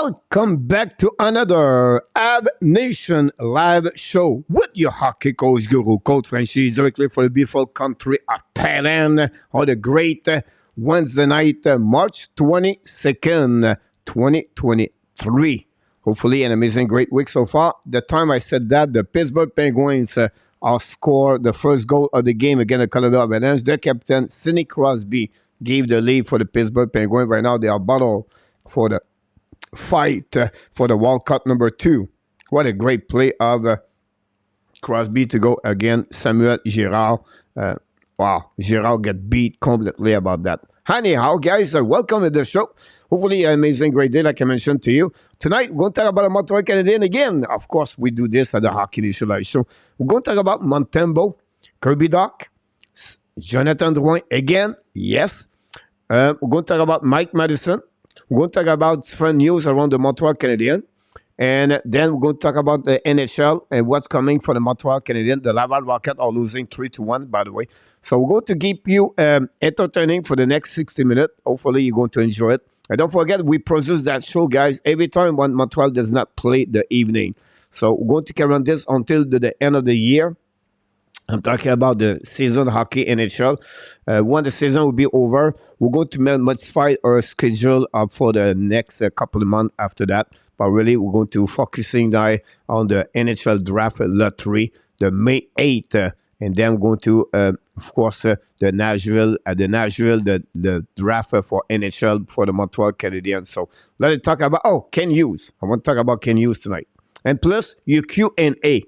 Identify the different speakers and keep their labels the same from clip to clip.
Speaker 1: Welcome back to another Ab Nation live show with your hockey coach Guru, Coach Franchise, directly for the beautiful country of Thailand on the great Wednesday night, March 22nd, 2023. Hopefully an amazing, great week so far. The time I said that, the Pittsburgh Penguins are scored the first goal of the game against the Colorado Avalanche. Their captain, Sidney Crosby, gave the lead for the Pittsburgh Penguins. Right now, they are battled for the fight for the World Cup number 2. What a great play of Crosby to go against Samuel Girard. Wow, Girard get beat completely about that. Anyhow, guys, welcome to the show. Hopefully, an amazing, great day, like I mentioned to you. Tonight, we're going to talk about the Montreal Canadiens again. Of course, we do this at the Hockey Nation Live Show. We're going to talk about Montembeault, Kirby Dach, Jonathan Drouin again, yes. We're going to talk about Mike Madison. We're going to talk about fun news around the Montreal Canadiens. And then we're going to talk about the NHL and what's coming for the Montreal Canadiens. The Laval Rocket are losing 3-1, by the way. So we're going to keep you entertaining for the next 60 minutes. Hopefully, you're going to enjoy it. And don't forget, we produce that show, guys, every time when Montreal does not play the evening. So we're going to carry on this until the end of the year. I'm talking about the season hockey NHL. When the season will be over, we're going to modify our schedule for the next couple of months after that. But really, we're going to focusing now on the NHL draft lottery, the May 8th. And then we're going to, of course, the Nashville, the draft for NHL for the Montreal Canadiens. So let's talk about, Ken Hughes. I want to talk about Ken Hughes tonight. And plus, your Q&A.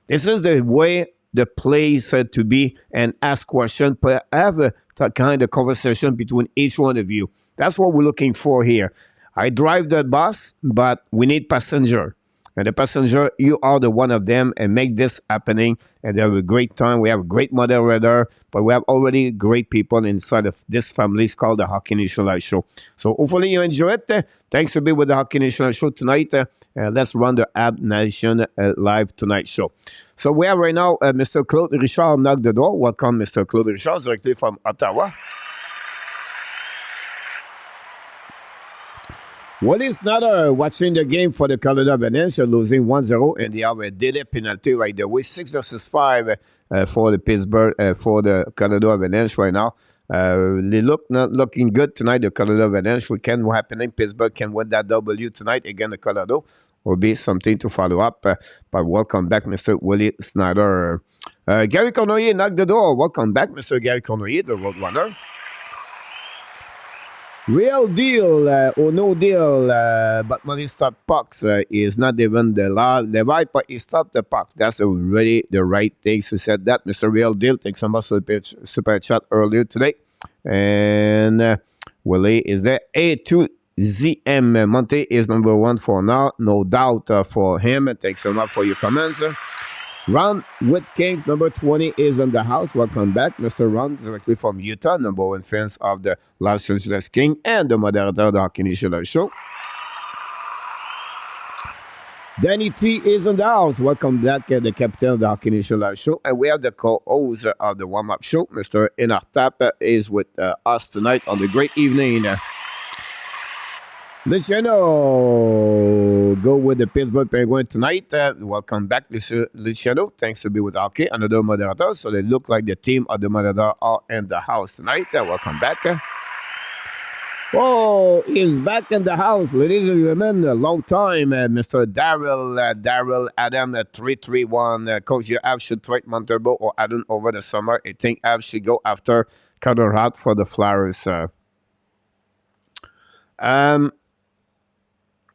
Speaker 1: This is the way the place to be and ask questions, but have a kind of conversation between each one of you. That's what we're looking for here. I drive the bus, but we need passenger. And the passenger, you are the one of them, and make this happening. And they have a great time. We have a great moderator, but we have already great people inside of this family. It's called the Hockey Nation Live Show. So hopefully you enjoy it. Thanks for being with the Hockey Nation Live Show tonight. Let's run the Ab Nation Live Tonight show. So we have right now Mr. Claude Richard knock the door. Welcome, Mr. Claude Richard, directly from Ottawa. Well, it's not watching the game for the Colorado Avalanche, losing 1-0, and they have a delay penalty right away, 6-5 for the Pittsburgh, for the Colorado Avalanche right now. They look not looking good tonight, the Colorado Avalanche. What can happen in Pittsburgh can win that W tonight against the Colorado. Will be something to follow up. But welcome back, Mr. Willie Snyder. Gary Cournoyer knocked the door. Welcome back, Mr. Gary Cournoyer, the Roadrunner. Real deal or no deal, but money stop pucks is not even the right, but he stopped the puck. That's really the right thing to say that, Mr. Real Deal. Thanks so much for the super chat earlier today. And Willie is there. A2ZM Monte is number 1 for now. No doubt for him. Thanks so much for your comments. Ron with Kings, number 20, is in the house. Welcome back, Mr. Ron, directly from Utah, number 1 fans of the Los Angeles King and the moderator of the Hockey Nation Live Show. Danny T is in the house. Welcome back, the captain of the Hockey Nation Live Show. And we have the co-host of the warm-up show, Mr. Inartap, is with us tonight on the great evening. Luciano, go with the Pittsburgh Penguins tonight. Welcome back, Luciano. Thanks for being with RK, another moderator. So they look like the team of the moderator are in the house tonight. Welcome back. Oh, he's back in the house, ladies and gentlemen. A long time, Mr. Daryl Adam 331. Coach, your Habs should trade Montembeault or Adam over the summer. I think Habs should go after Carter Hart for the Flyers.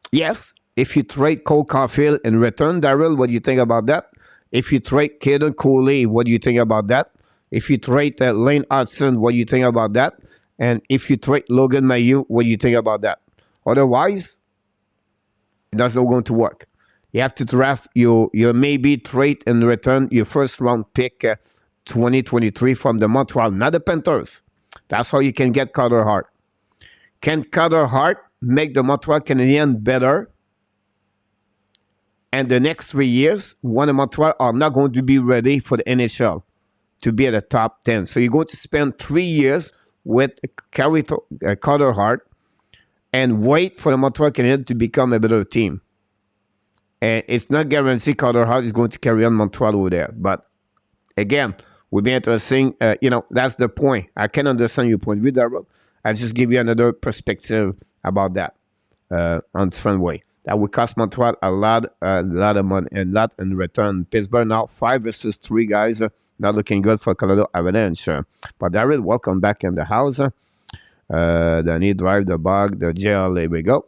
Speaker 1: Yes, if you trade Cole Caulfield in return, Daryl, what do you think about that? If you trade Caden Cooley, what do you think about that? If you trade Lane Hudson, what do you think about that? And if you trade Logan Mailloux, what do you think about that? Otherwise, that's not going to work. You have to draft your maybe trade in return your first round pick 2023 from the Montreal, not the Panthers. That's how you can get Carter Hart. Can Carter Hart make the Montreal Canadiens better? And the next 3 years, when the Montreal are not going to be ready for the NHL to be at the top 10. So you're going to spend 3 years with Carter Hart and wait for the Montreal Canadiens to become a better team. And it's not guaranteed Carter Hart is going to carry on Montreal over there. But again, would be interesting. That's the point. I can understand your point of view, Daryl. I'll just give you another perspective about that on different way. That would cost Montreal a lot of money, a lot in return. Pittsburgh now 5 versus 3 guys. Not looking good for Colorado Avalanche. But Daryl, welcome back in the house. Danny drive the bug, the jail. There we go.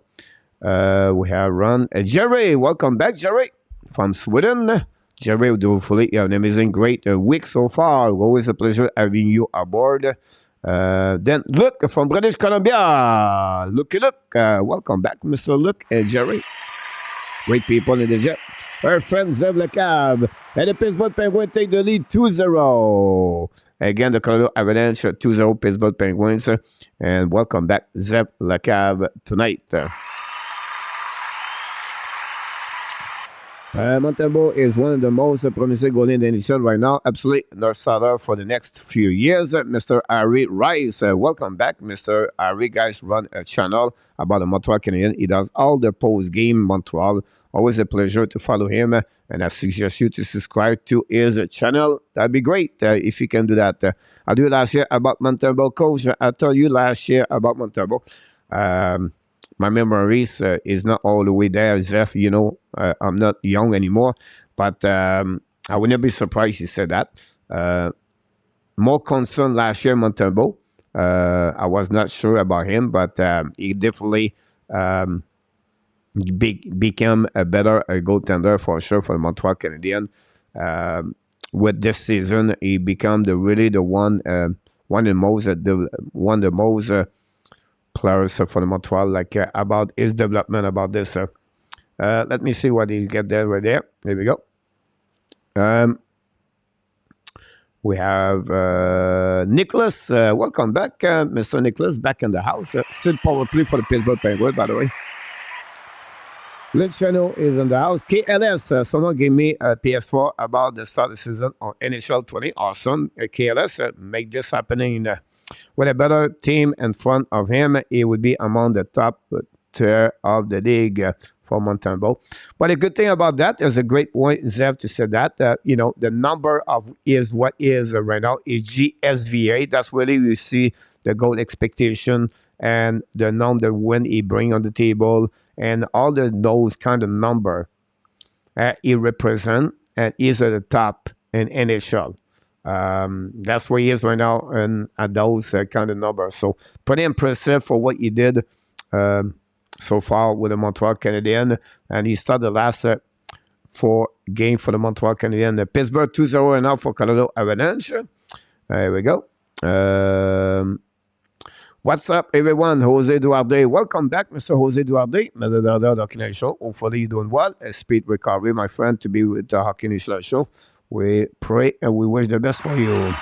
Speaker 1: We have Ron. Jerry, welcome back, Jerry, from Sweden. Jerry, hopefully you have an amazing, great week so far. Always a pleasure having you aboard. Then Luke from British Columbia. Luke, welcome back, Mr. Luke and Jerry. Great people in the jet. Our friend Zev Lecab. And the Pittsburgh Penguins take the lead 2-0. Again, the Colorado Avalanche 2-0 Pittsburgh Penguins. And welcome back, Zev Lecab, tonight. Montembeault is one of the most promising goalies in the NHL right now. Absolutely North Starter for the next few years. Mr. Harry Rice, welcome back. Mr. Harry, guys, run a channel about the Montreal Canadiens. He does all the post-game Montreal. Always a pleasure to follow him. And I suggest you to subscribe to his channel. That'd be great if you can do that. I did last year about Montembeault, coach. I told you last year about Montembeault. My memories is not all the way there, Zeph. You know, I'm not young anymore, but I would not be surprised he said that. More concerned last year, Montembeault. I was not sure about him, but he definitely became a better goaltender for sure for the Montreal Canadiens. With this season, he became one of the most players for the Montreal, like about his development about this. Let me see what he's got there right there. There we go. We have Nicholas. Welcome back, Mr. Nicholas, back in the house. Still power play for the Pittsburgh Penguins, by the way. Luciano is in the house. KLS, someone gave me a PS4 about the start of the season on NHL 20. Awesome. KLS, make this happening. With a better team in front of him, he would be among the top tier of the league for Montembeault. But a good thing about that, there's a great point, Zev, to say that, the number of is what is right now is GSVA. That's really you see the goal expectation and the number when he bring on the table and all those kind of number he represent and is at the top in NHL. That's where he is right now and at those kind of numbers. So pretty impressive for what he did so far with the Montreal Canadiens. And he started the last 4 games for the Montreal Canadiens. The Pittsburgh 2-0 and now for Colorado Avalanche. There we go. What's up, everyone? Jose Duarte. Welcome back, Mr. Jose Duarte. The Hockey Night Show. Hopefully you're doing well. A speed recovery, my friend, to be with the Hockey Night Show. We pray and we wish the best for you.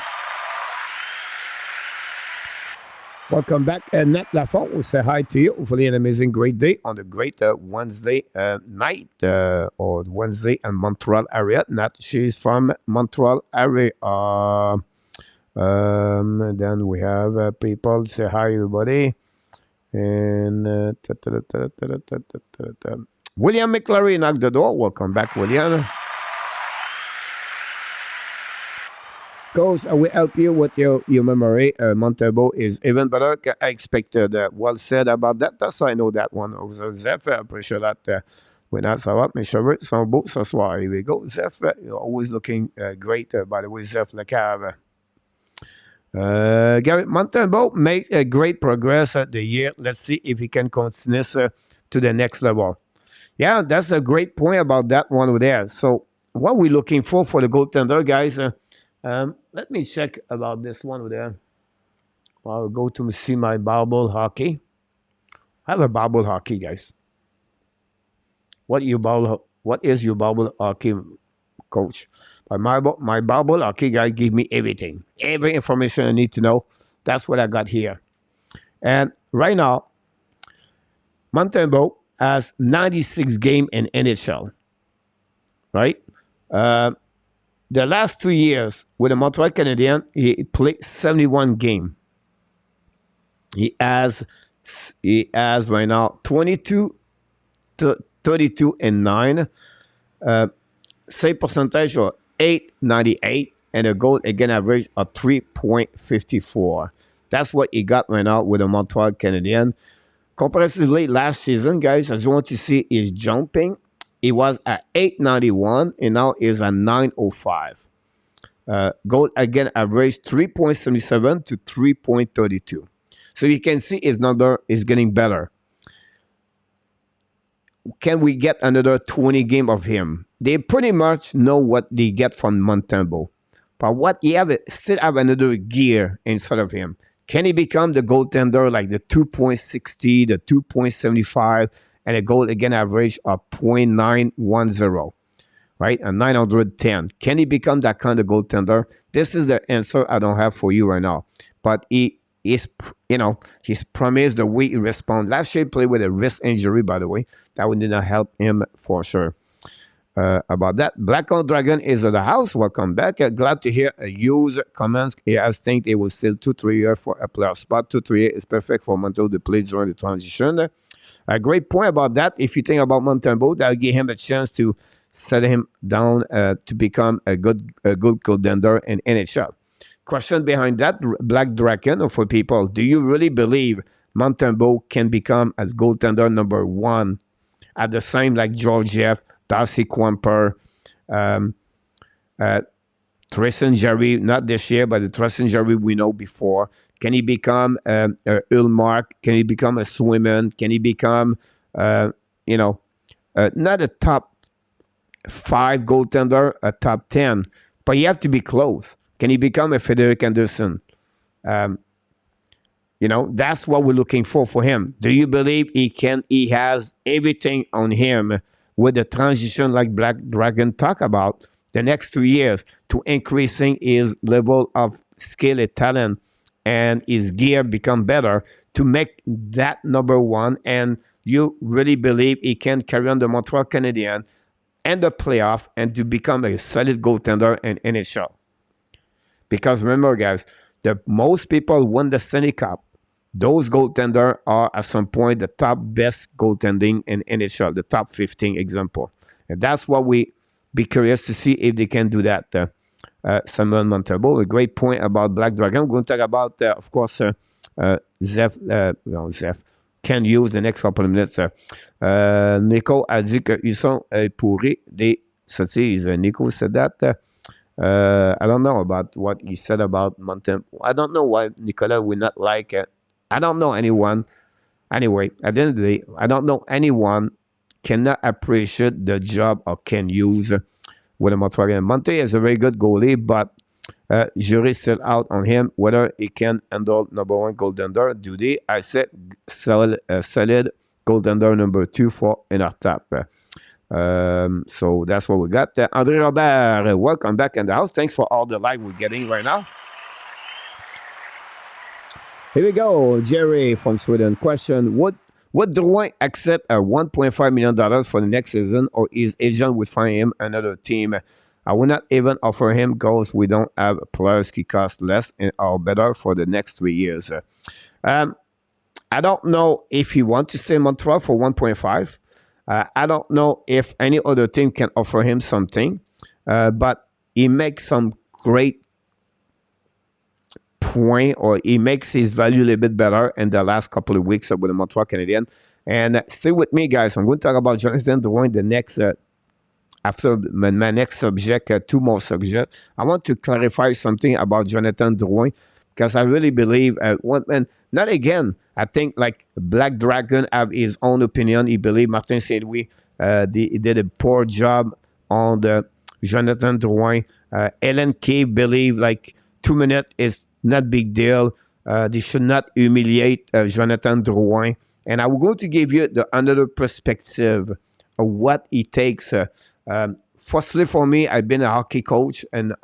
Speaker 1: Welcome back. Nat Lafont will say hi to you. Hopefully an amazing, great day on the great Wednesday night or Wednesday in Montreal area. Nat, she's from Montreal area. Then we have people say hi, everybody. And William McClary knocked the door. Welcome back, William. Coach, I will help you with your memory. Montembeault is even better. I expected. Well said about that. That's why I know that one. Zeph, I appreciate that. We're not so up. Mes cheveux sont beaux ce soir. Here we go. Zeph, you're always looking great. By the way, Zeph Lecave. Gary, Montembeault make a great progress at the year. Let's see if he can continue to the next level. Yeah, that's a great point about that one over there. So what we're looking for the goaltender, guys, let me check about this one over there. I'll go to see my bubble hockey. I have a bubble hockey, guys. What is your bubble hockey, coach? But my bubble hockey guy give me everything. Every information I need to know. That's what I got here. And right now, Montembeault has 96 games in NHL. Right? The last 2 years with the Montreal Canadiens, he played 71 games. He has He has right now 22, 32, and 9. Save percentage of 898 and a goal again average of 3.54. That's what he got right now with the Montreal Canadiens. Comparatively, last season, guys, as you want to see, is jumping. He was at 891 and now is at 905. Goal again average 3.77 to 3.32. So you can see his number is getting better. Can we get another 20 game of him? They pretty much know what they get from Montembeault. But what he still have another gear inside of him. Can he become the goaltender like the 2.60, the 2.75, and a goal again average of 0.910, right? And 910. Can he become that kind of goaltender? This is the answer I don't have for you right now. But he's promised the way he responds. Last year he played with a wrist injury, by the way. That would not help him for sure. About that, Black Hawk Dragon is at the house. Welcome back. Glad to hear Hughes comments. I think it was still 2-3 years for a player spot. 2-3 years is perfect for Montembeault to play during the transition. A great point about that. If you think about Montembeault, that'll give him a chance to set him down to become a good goaltender in NHL. Question behind that, Black Dragon, for people, do you really believe Montembeault can become as goaltender number 1 at the same like Georgiev, Darcy Quamper, Tristan Jarry, not this year, but the Tristan Jarry we know before. Can he become Ullmark? Can he become a Swimmen? Can he become, not a top 5 goaltender, a top 10, but you have to be close. Can he become a Frederick Anderson? That's what we're looking for him. Do you believe he has everything on him with the transition like Black Dragon talk about the next 2 years to increasing his level of skill and talent and his gear become better to make that number 1? And you really believe he can carry on the Montreal Canadiens and the playoff and to become a solid goaltender in NHL? Because remember, guys, the most people win the Stanley Cup. Those goaltenders are at some point the top best goaltending in NHL, the top 15 example. And that's what we be curious to see if they can do that. Samuel Montembeault, a great point about Black Dragon. We're going to talk about, of course, Zeph can use the next couple of minutes. Nico a dit qu'ils sont pourris des sottises. Nico said that. I don't know about what he said about Montembeault. I don't know why Nicolas would not like it. I don't know anyone. Anyway, at the end of the day, I don't know anyone cannot appreciate the job of Ken Hughes with the Montreal. Monte is a very good goalie, but jury still out on him whether he can handle number 1 goaltender. Do they? I said solid goaltender number 2 for in our top. So that's what we got. André Robert, welcome back in the house. Thanks for all the like we're getting right now. Here we go. Jerry from Sweden. Question: Would Drouin accept a $1.5 million for the next season, or his agent would find him another team? I will not even offer him goals. We don't have players who cost less or better for the next 3 years. I don't know if he wants to stay in Montreal for 1.5. I don't know if any other team can offer him something, but he makes some great point, or he makes his value a little bit better in the last couple of weeks with the Montreal Canadiens. And stay with me, guys. I'm going to talk about Jonathan Drouin the next, after my next subject, 2 more subjects. I want to clarify something about Jonathan Drouin, because I really believe, not again, I think like Black Dragon have his own opinion. He believes Martin Saint-Louis did a poor job on the Jonathan Drouin. Ellen Kay believe like 2 minutes is not big deal. They should not humiliate Jonathan Drouin. And I will go to give you another perspective of what it takes. Firstly, for me, I've been a hockey coach, and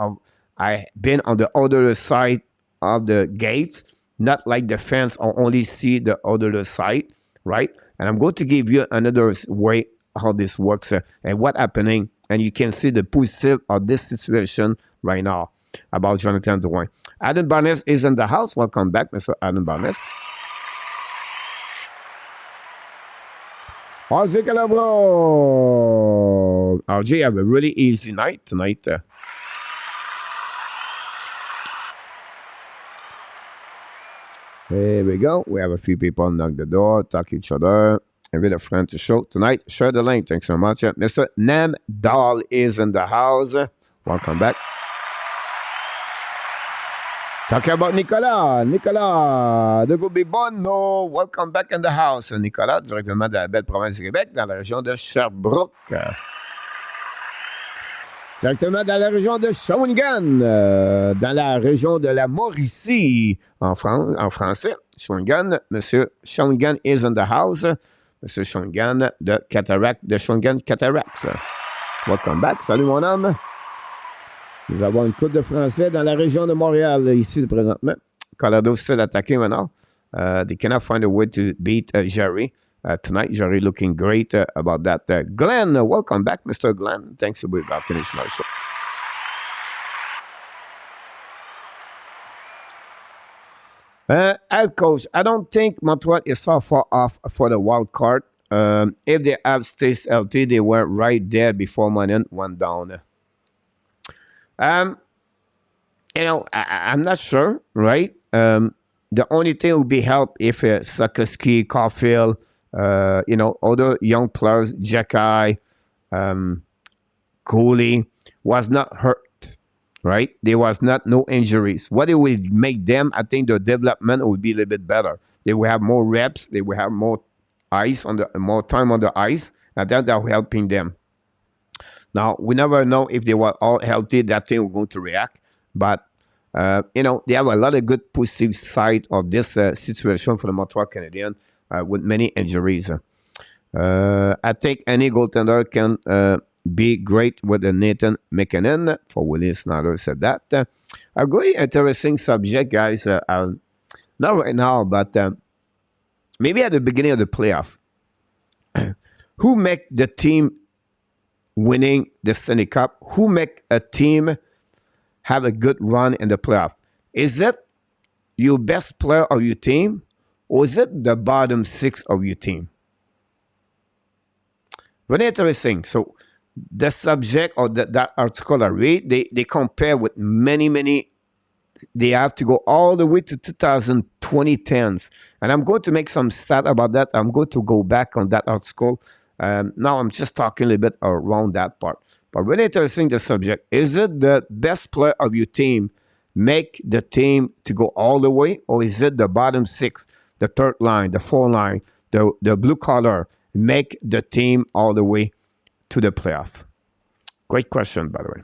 Speaker 1: I've been on the other side of the gates, not like the fans only see the other side, right? And I'm going to give you another way how this works and what's happening. And you can see the positive of this situation right now about Jonathan Drouin. Adam Barnes is in the house. Welcome back, Mr. Adam Barnes. RJ Calabro. RJ have a really easy night tonight. Here we go. We have a few people knock the door, talk each other. Invite a friend to show tonight. Share the link. Thanks so much. Mr. Nam Dahl is in the house. Welcome back. Talking about Nicolas. Nicolas de Goubi-Bonneau. Welcome back in the house. Nicolas, directement de la belle province du Québec, dans la région de Sherbrooke. Directement dans la région de Shawinigan, dans la région de la Mauricie, en français. Shawinigan, Monsieur Shawinigan is in the house. Monsieur Shawinigan de Shawinigan Cataracts. Welcome back. Salut mon homme. Nous avons une coupe de français dans la région de Montréal, ici présentement. Colorado still attaqué maintenant. They cannot find a way to beat Jerry. Tonight, Jerry looking great about that. Glenn, welcome back, Mr. Glenn. Thanks for being back in the show. Head coach, I don't think Montreal is so far off for the wild card. If they have stays healthy, they were right there before Monin went down. I'm not sure, right? The only thing would be help if Sakoski, Caulfield, other young players, Jekai, Goalie, was not hurt, right? There was no injuries. What it would make them, I think the development would be a little bit better. They will have more reps. They will have more more time on the ice, and that will helping them. Now, we never know if they were all healthy, that thing will going to react. But, they have a lot of good positive side of this situation for the Montreal Canadiens with many injuries. I think any goaltender can be great with Nathan McKinnon. For Willie Snyder said that. A very interesting subject, guys. Not right now, but maybe at the beginning of the playoff. Who make the team winning the Stanley Cup? Who make a team have a good run in the playoff? Is it your best player of your team, or is it the bottom six of your team? Very interesting. So the subject of that article I read, they compare with many. They have to go all the way to 2010s. And I'm going to make some stat about that. I'm going to go back on that article. Now I'm just talking a little bit around that part. But really interesting, the subject. Is it the best player of your team make the team to go all the way? Or is it the bottom six, the third line, the fourth line, the blue collar, make the team all the way to the playoff? Great question, by the way.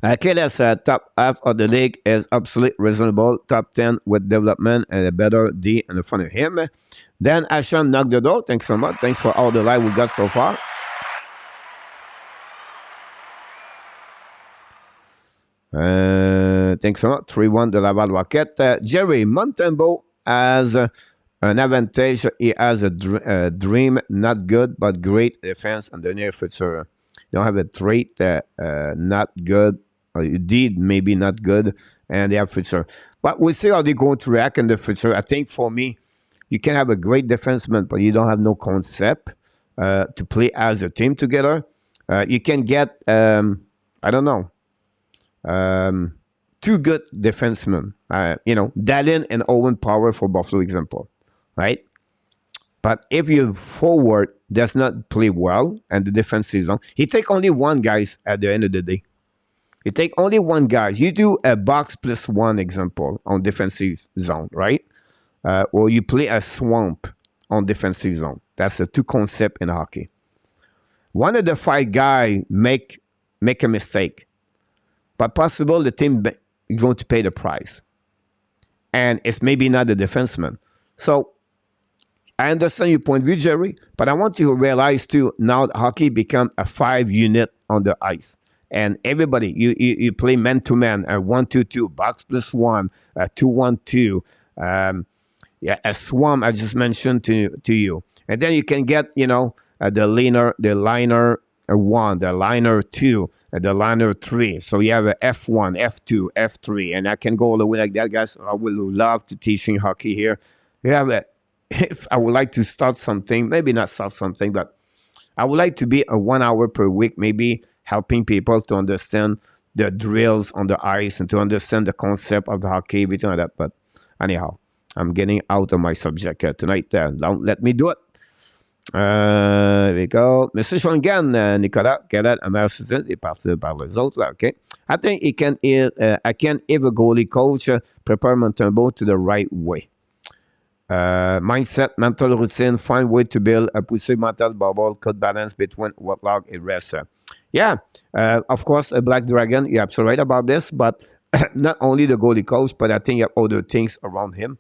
Speaker 1: KLS top half of the league is absolutely reasonable. Top 10 with development and a better D in front of him. Then Asham knocked the door. Thanks so much. Thanks for all the live we got so far. Thanks so much. 3-1 de Laval Rocket. Jerry Montembeault has an advantage. He has a dream, not good, but great defense in the near future. You don't have a trait not good, or you did maybe not good, and they have future. But we'll see how they're going to react in the future. I think for me, you can have a great defenseman, but you don't have no concept to play as a team together. You can get, I don't know, two good defensemen. Dallin and Owen Power for Buffalo example, right? But if your forward does not play well and the defense is on, he take only one guys at the end of the day. You take only one guy. You do a box plus one example on defensive zone, right? Or you play a swamp on defensive zone. That's the two concept in hockey. One of the five guys make a mistake, but possible the team is going to pay the price. And it's maybe not the defenseman. So I understand your point of view, Jerry, but I want you to realize too, now hockey become a 5-unit on the ice. And everybody, you play man-to-man, a 1-2-2, box plus one, a 2-1-2, a swamp I just mentioned to you. And then you can get, the liner 1, the liner 2, the liner 3. So you have a F1, F2, F3, and I can go all the way like that, guys. I would love to teaching hockey here. You have if I would like to start something, maybe not start something, but I would like to be a 1 hour per week, maybe helping people to understand the drills on the ice and to understand the concept of the hockey, everything like that. But anyhow, I'm getting out of my subject tonight. Don't let me do it. Here we go. Monsieur Chongan, Nicolas, quelle est la meilleure saison est partie par les autres, là, OK? I think I can, if a goalie coach, prepare Montembeault to the right way. Mindset, mental routine, find way to build a pussy mental bubble, could balance between what log and rest. Yeah, of course, a Black Dragon, you're absolutely right about this, but not only the goalie coach, but I think you have other things around him.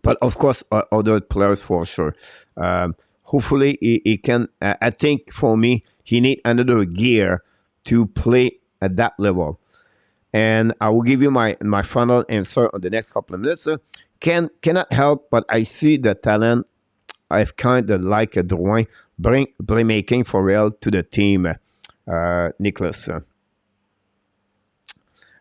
Speaker 1: But of course, other players for sure. Hopefully, he can. I think for me, he need another gear to play at that level. And I will give you my final answer on the next couple of minutes. Cannot help, but I see the talent. I've kind of like a Drouin bring playmaking for real to the team. Nicholas.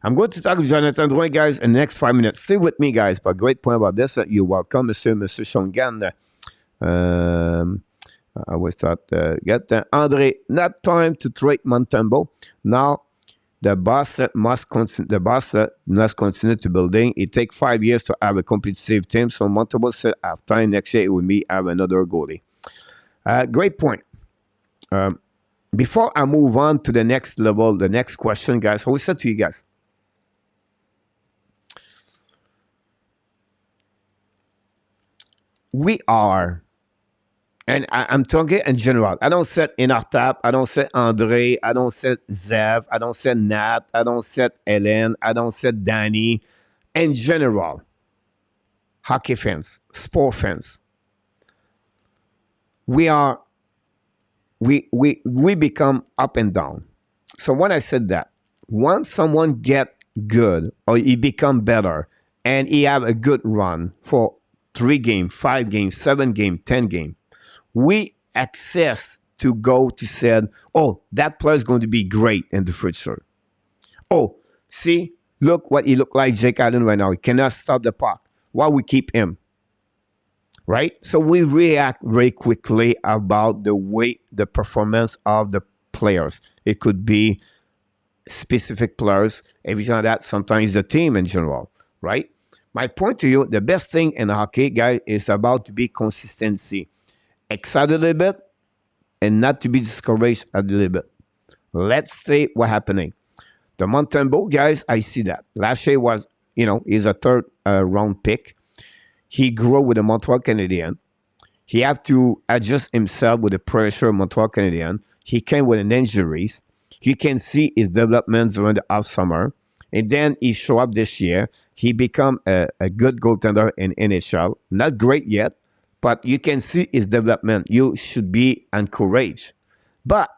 Speaker 1: I'm going to talk with Jonathan Drouin, guys, in the next 5 minutes. Stay with me, guys. But great point about this. You're welcome, Monsieur Chongan. I was thought, get Andre, not time to trade Montembeault. Now, the boss must continue to building. It takes 5 years to have a competitive team. So Montembeault said, after time next year, it will be have another goalie. Great point. Before I move on to the next level, the next question, guys, I will say to you guys, we are, and I'm talking in general. I don't say Inartap, I don't say Andre, I don't say Zev, I don't say Nat, I don't say Hélène, I don't say Danny. In general, hockey fans, sport fans, we become up and down. So when I said that, once someone get good or he become better and he have a good run for 3 games, 5 games, 7 games, 10 games, we access to go to say, oh, that player is going to be great in the future. Oh, see, look what he look like, Jake Allen right now. He cannot stop the puck. Why we keep him? Right? So we react very quickly about the way, the performance of the players. It could be specific players, everything like that. Sometimes the team in general, right? My point to you, the best thing in hockey, guys, is about to be consistency. Excited a little bit and not to be discouraged a little bit. Let's see what's happening. The Montembeault, guys, I see that. Last year was, he's a third round pick. He grew with the Montreal Canadiens. He had to adjust himself with the pressure of Montreal Canadiens. He came with an injuries. You can see his development during the off summer. And then he showed up this year. He become a good goaltender in NHL. Not great yet, but you can see his development. You should be encouraged. But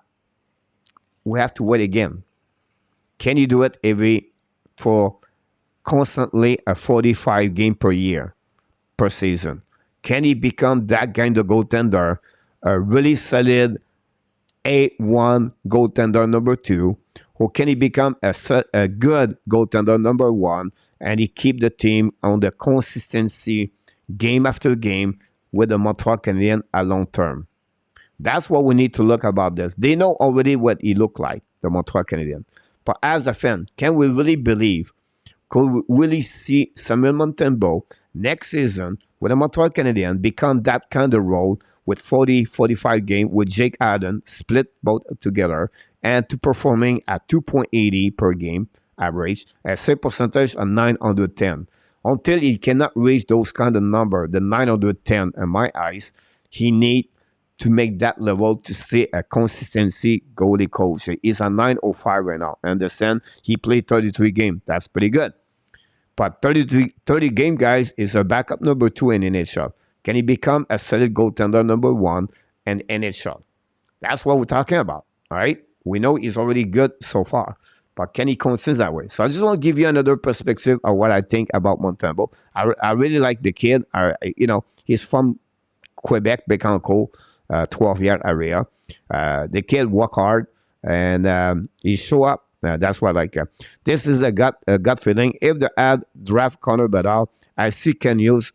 Speaker 1: we have to wait again. Can you do it for constantly a 45 game per year, per season? Can he become that kind of goaltender, a really solid A1 goaltender number 2? Or can he become a good goaltender number 1 and he keep the team on the consistency game after game with the Montreal Canadiens a long term? That's what we need to look about this. They know already what he look like, the Montreal Canadiens. But as a fan, can we really believe, could we really see Samuel Montembeault next season with the Montreal Canadiens become that kind of role with 40, 45 games with Jake Allen split both together and to performing at 2.80 per game average, a save percentage of 910. Until he cannot reach those kind of number, the 910 in my eyes, he need to make that level to see a consistency goalie coach. He's a 905 right now. Understand? He played 33 games. That's pretty good. But 30 game, guys, is a backup number 2 in NHL. Can he become a solid goaltender number 1 in NHL? That's what we're talking about. All right? We know he's already good so far. But can he consist that way? So I just want to give you another perspective of what I think about Montembeault. I really like the kid. He's from Quebec, Bécancour, 12-year area. The kid work hard and he show up. That's what I like. This is a gut feeling. If the ad draft Connor Bedard, I see can use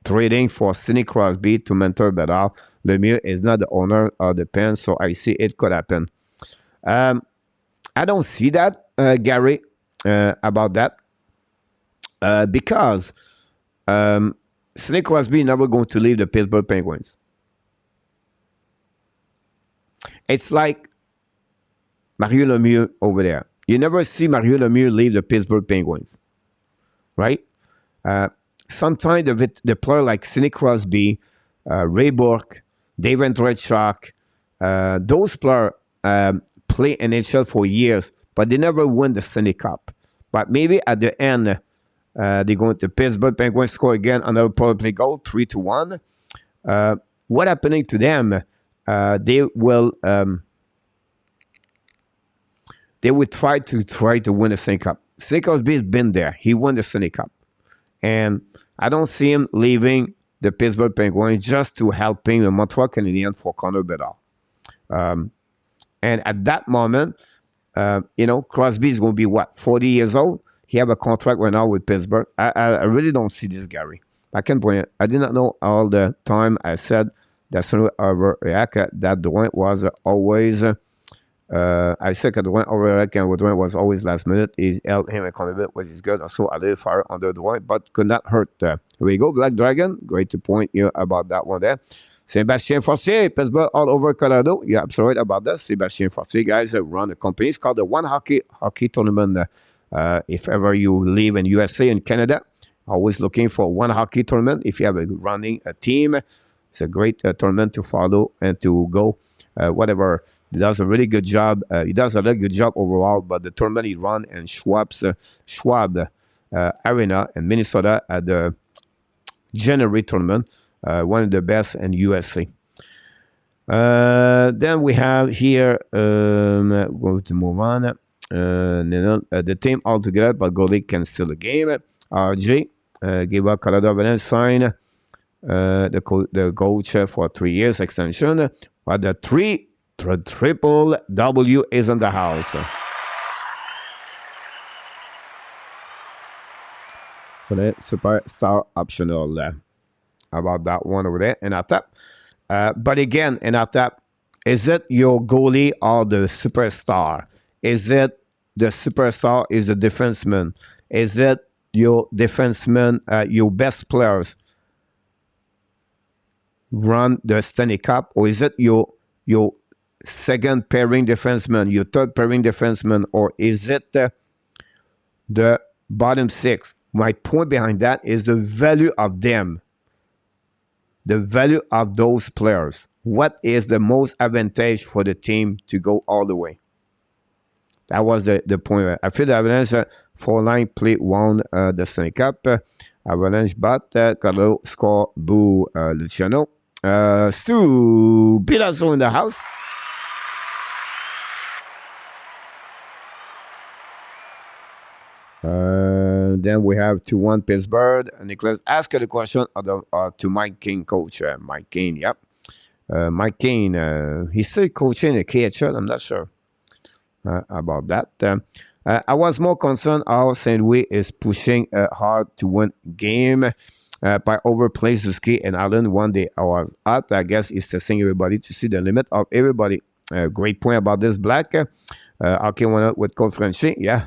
Speaker 1: trading for Sidney Crosby to mentor better. Lemieux is not the owner of the pen, so I see it could happen. I don't see that, Gary, about that, because Sidney Crosby never going to leave the Pittsburgh Penguins. It's like Mario Lemieux over there. You never see Mario Lemieux leave the Pittsburgh Penguins, right? Sometimes the player like Sidney Crosby, Ray Bourque, David Dreschak, those players play NHL for years, but they never win the Stanley Cup. But maybe at the end, they go into Pittsburgh Penguins, score again another power play goal, 3-1. What happening to them? They will try to win the Stanley Cup. Sidney Crosby has been there. He won the Stanley Cup. And I don't see him leaving the Pittsburgh Penguins just to helping the Montreal Canadiens for Connor Bedard. And at that moment, Crosby is going to be, 40 years old? He have a contract right now with Pittsburgh. I really don't see this, Gary. I can't point it. I did not know all the time I said that that Drouin was always... I said that Drouin overreact and Drouin was always last minute. He held him accountable with his good. Also, a little fire under Drouin, but could not hurt. Here we go, Black Dragon. Great to point you about that one there. Sébastien Fortier, Pittsburgh all over Colorado. You're absolutely right about that. Sébastien Fortier, guys, run a company. It's called the One Hockey Tournament. If ever you live in USA and Canada, always looking for One Hockey Tournament. If you have running a team, it's a great tournament to follow and to go. Whatever. He does a really good job. He does a really good job overall, but the tournament he run in Schwab Arena in Minnesota at the January tournament, one of the best in USA. Then we have here, going to move on. The team all together, but goalie can steal the game. RJ gave up Colorado Avalanche sign the coach for 3 years extension. But the triple W is in the house. So the superstar optional about that one over there in our top. But again, in our top, is it your goalie or the superstar? Is it the superstar is the defenseman? Is it your defenseman, your best players run the Stanley Cup, or is it your second pairing defenseman, your third pairing defenseman, or is it the bottom six? My point behind that is the value of them, the value of those players. What is the most advantage for the team to go all the way? That was the point. I feel the Avalanche 4-9 play won the Stanley Cup. Avalanche but Carlo score boo Luciano. Stu Pilazo in the house. Then we have 2-1 Pittsburgh. Nicholas asked the question to Mike King, coach. Mike King, yep. Mike King, he's still coaching the KHL. I'm not sure about that. I was more concerned how St. Louis is pushing hard to win game. By overplay Zuski and Allen one day I was out. I guess it's testing everybody to see the limit of everybody. Great point about this, Black. Okay, one out with Cold Frenchy. Yeah.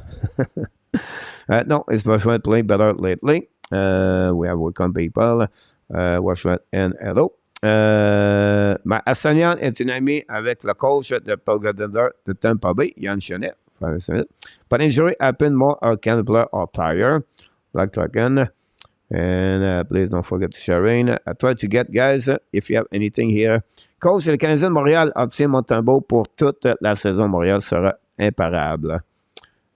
Speaker 1: No, it's Washington playing better lately. We have welcome people. Washington and hello. Assanian est une amie avec le coach de Goaltender de Tampa Bay, Yann Chenet. But injury happened more can player or tire. Black Dragon. And please don't forget to share in. I try to get, guys, if you have anything here. Coach, le Canadien de Montréal obtient Montembeault pour toute la saison. Montréal sera imparable.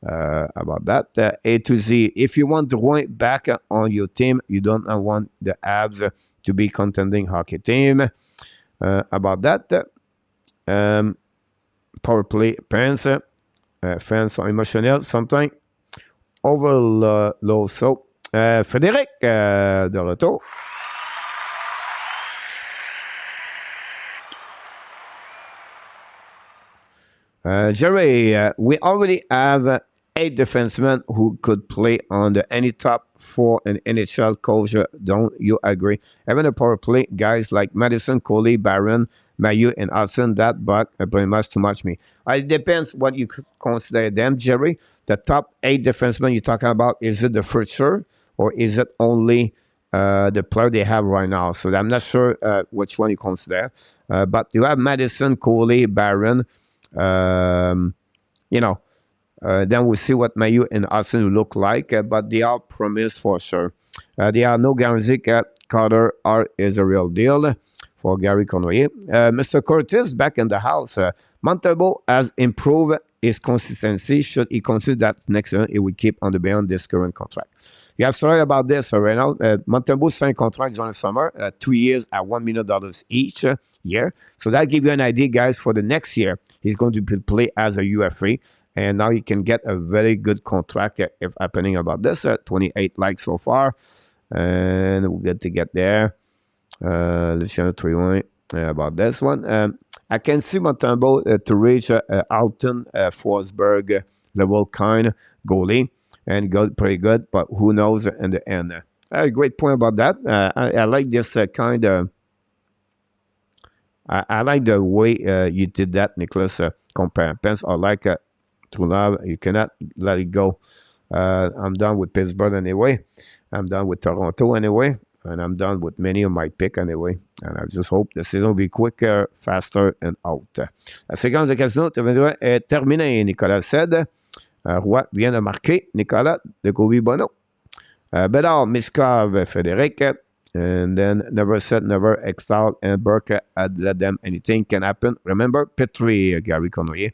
Speaker 1: About that. A to Z. If you want Drouin back on your team, you don't want the Habs to be contending hockey team. About that. Power play fans. Fans are emotional sometimes. Overload so. Frédéric, de retour. Jerry, we already have 8 defensemen who could play on any top 4 in NHL. Coach, don't you agree? Even a power play, guys like Madison, Coley, Barron, Mayu, and Hudson, that buck pretty much too much me. It depends what you consider them, Jerry. The top 8 defensemen you're talking about, is it the future or is it only the player they have right now? So I'm not sure which one you consider. But you have Madison, Coley, Barron, you know, then we'll see what Mayu and Hudson will look like, but they are promised for sure. There are no guarantees that Carter R is a real deal for Gary Cournoyer. Mr. Curtis back in the house. Montembeault has improved his consistency. Should he consider that next year he will keep on the beyond this current contract? You have sorry about this, Reynald. Montembeault signed contracts during the summer, 2 years at $1 million each year. So that gives you an idea, guys, for the next year. He's going to play as a UFA. And now you can get a very good contract if happening about this. 28 likes so far. And we'll get to get there. Luciano Drouin about this one. I can see Montembeault to reach Alton, Forsberg level kind goalie. And good, pretty good. But who knows in the end. A great point about that. I like this kind of... I like the way you did that, Nicholas. Compare Pence or like... True love, you cannot let it go. I'm done with Pittsburgh anyway. I'm done with Toronto anyway. And I'm done with many of my pick anyway. And I just hope the season will be quicker, faster, and out. La séquence de questions est terminée, Nicolas said. Roy vient de marquer. Nicolas de Kobe Bono. Bedard, Miskov, Frederic. And then never said never. Extall and Burke had let them. Anything can happen. Remember, Petrie, Gary Cournoyer.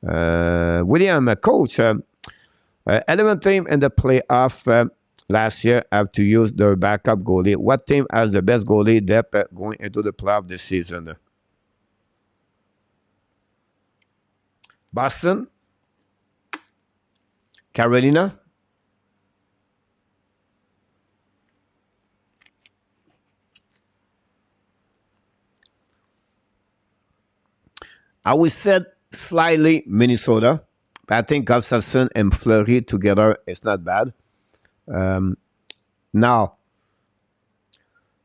Speaker 1: William, coach, 11 team in the playoff last year have to use their backup goalie. What team has the best goalie depth going into the playoff this season? Boston? Carolina? I would say slightly Minnesota. I think Gustafsson and Fleury together is not bad. Now,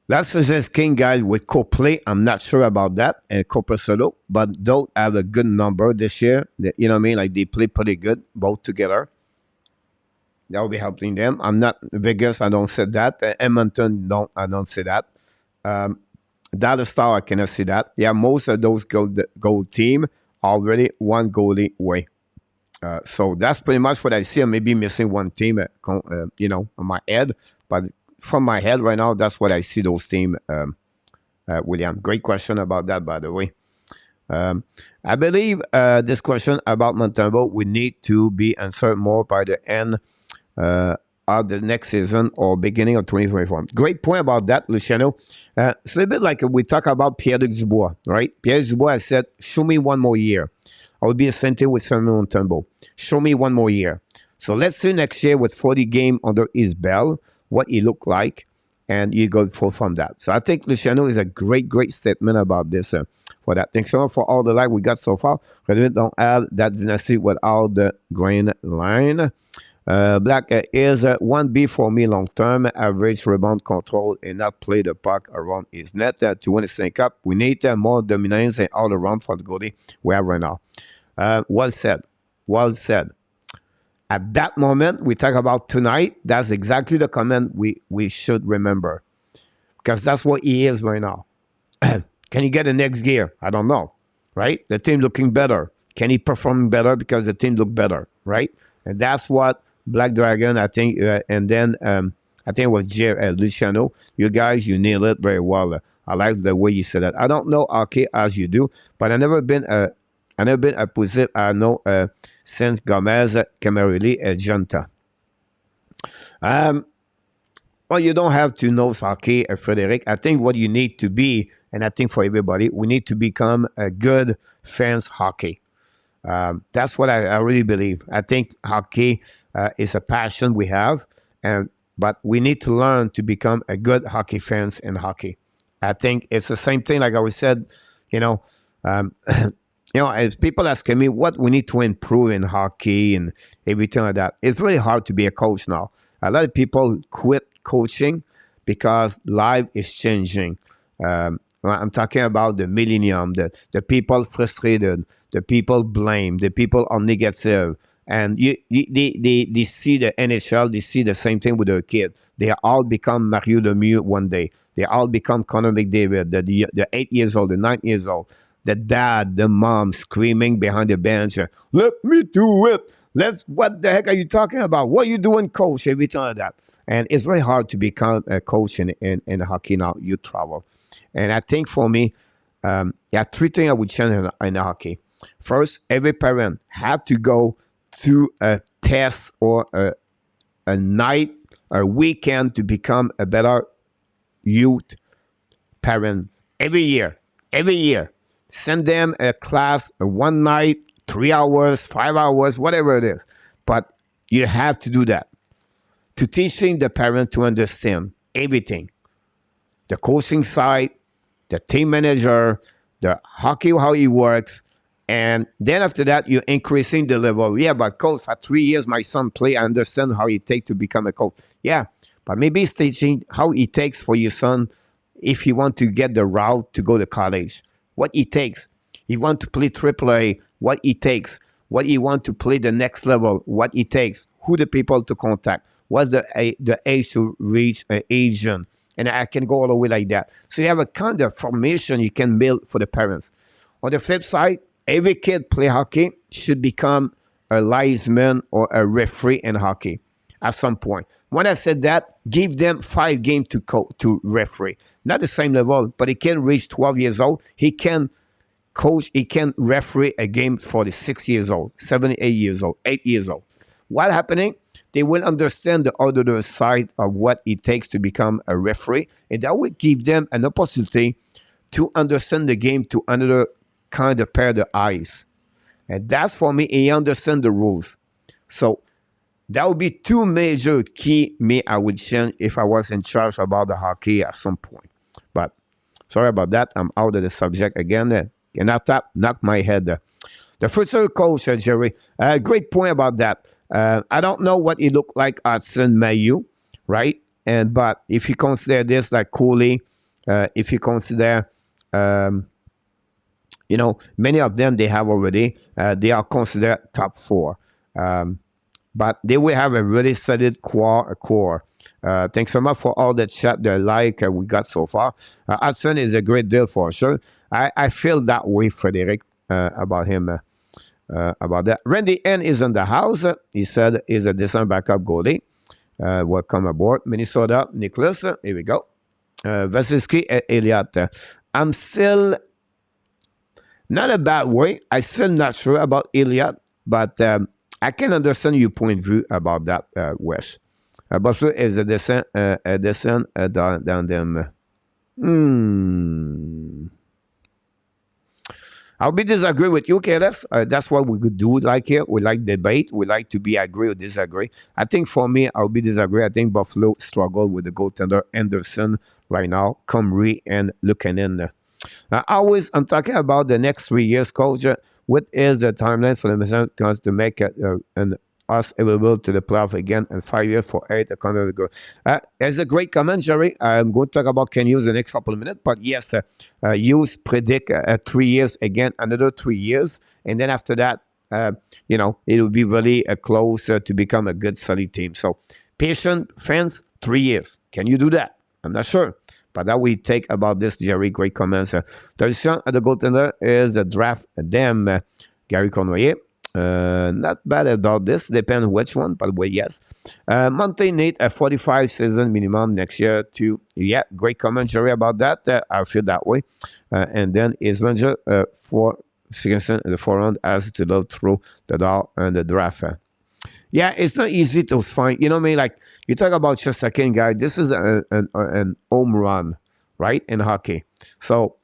Speaker 1: that's suggest King guys with co-play. I'm not sure about that. And Copersolo, but don't have a good number this year. You know what I mean? Like they play pretty good both together. That will be helping them. I'm not Vegas. I don't say that. Edmonton, I don't say that. Dallas Star, I cannot see that. Yeah, most of those gold team already one goalie away. So that's pretty much what I see. I may be missing one team, you know, on my head. But from my head right now, that's what I see those teams, William. Great question about that, by the way. I believe this question about Montembeault will need to be answered more by the end of the next season or beginning of 2024. Great point about that, Luciano. It's a bit like we talk about Pierre-Luc Dubois, right? Pierre-Luc Dubois said, show me one more year. I will be the same thing with Samuel Montembeault. Show me one more year. So let's see next year with 40 games under his belt, what he looked like, and you go from that. So I think Luciano is a great, great statement about this for that. Thanks so much for all the light we got so far. We don't have that dynasty without the grain line. Black is 1B for me long term. Average rebound control and not play the puck around his net. To win the Stanley Cup, we need more dominance and all around for the goalie we have right now. Well said. Well said. At that moment, we talk about tonight, that's exactly the comment we should remember. Because that's what he is right now. Can he get the next gear? I don't know. Right? The team looking better. Can he perform better because the team look better? Right? And that's what Black Dragon, I think, and then I think it was Luciano. You guys, you nailed it very well. I like the way you said that. I don't know hockey as you do, but I never been a positive. I know since Gomez, Camarelli, and Junta. Well, you don't have to know hockey, Frederic. I think what you need to be, and I think for everybody, we need to become a good fans hockey. That's what I really believe. I think hockey is a passion we have, but we need to learn to become a good hockey fans in hockey. I think it's the same thing, like I was said, you know, as people asking me what we need to improve in hockey and everything like that, it's really hard to be a coach now. A lot of people quit coaching because life is changing. I'm talking about the millennium, the people frustrated, the people blame, the people are negative. And they see the NHL, they see the same thing with their kid. They all become Mario Lemieux one day. They all become Connor McDavid, the 8 years old, the 9 years old. The dad, the mom screaming behind the bench, let me do it. What the heck are you talking about? What are you doing, coach? Every time like that. And it's very hard to become a coach in hockey now. You travel. And I think for me, three things I would change in hockey. First, every parent have to go to a test or a night or weekend to become a better youth parents every year. Every year. Send them a class, one night, 3 hours, 5 hours, whatever it is. But you have to do that. To teaching the parent to understand everything. The coaching side, the team manager, the hockey, how it works. And then after that, you're increasing the level. Yeah, but coach, for 3 years, my son play. I understand how it takes to become a coach. Yeah, but maybe it's teaching how it takes for your son if you want to get the route to go to college. What it takes. He want to play AAA, what it takes. What he want to play the next level, what it takes. Who the people to contact. What's the age to reach an agent. And I can go all the way like that. So you have a kind of formation you can build for the parents. On the flip side, every kid play hockey should become a linesman or a referee in hockey at some point. When I said that, give them 5 games to referee. Not the same level, but he can reach 12 years old. He can coach, he can referee a game for the 6 years old, 7, 8 years old, 8 years old. What happening? They will understand the other side of what it takes to become a referee, and that will give them an opportunity to understand the game to another kind of pair of eyes. And that's for me, he understand the rules. So that would be 2 major key me I would change if I was in charge about the hockey at some point. But sorry about that. I'm out of the subject again. And that knocked my head. The future coach, Jerry, great point about that. I don't know what he looked like at Saint-Mailloux, right? But if you consider this like Goalie, if you consider, many of them they have already, they are considered top 4. But they will have a really solid core. Thanks so much for all the chat, the we got so far. Hudson is a great deal for sure. I feel that way, Frederick, about him. About that. Randy N is in the house. He said he's a decent backup goalie. Welcome aboard. Minnesota, Nicholas. Here we go. Vasilevsky and Elliott. I'm still not a bad way. I'm still not sure about Elliott, but I can understand your point of view about that, Wes. But is a descent down them. I'll be disagree with you, KLS. That's what we could do like here. We like debate. We like to be agree or disagree. I think for me, I'll be disagree. I think Buffalo struggle with the goaltender Anderson right now, Comrie and Lucanen. I'm talking about the next 3 years, coach. What is the timeline for the Messiah to make us available to the playoff again in 5 years for 8 according to go? It's a great comment, Jerry. I'm going to talk about Ken Hughes the next couple of minutes. But yes, Hughes predict 3 years again, another 3 years. And then after that, it will be really close to become a good, solid team. So patient fans, 3 years. Can you do that? I'm not sure. But that we take about this, Jerry. Great comments. The decision at the goaltender is the draft them, Gary Cournoyer. Not bad about this. Depends which one, but yes. Monte need a 45 season minimum next year too. Yeah, great comment, Jerry, about that. I feel that way. And then is Ranger for Sigurdsson the forehand as to go through the door and the draft. Yeah, it's not easy to find. You know what I mean? Like, you talk about your second guy. This is an home run, right, in hockey. So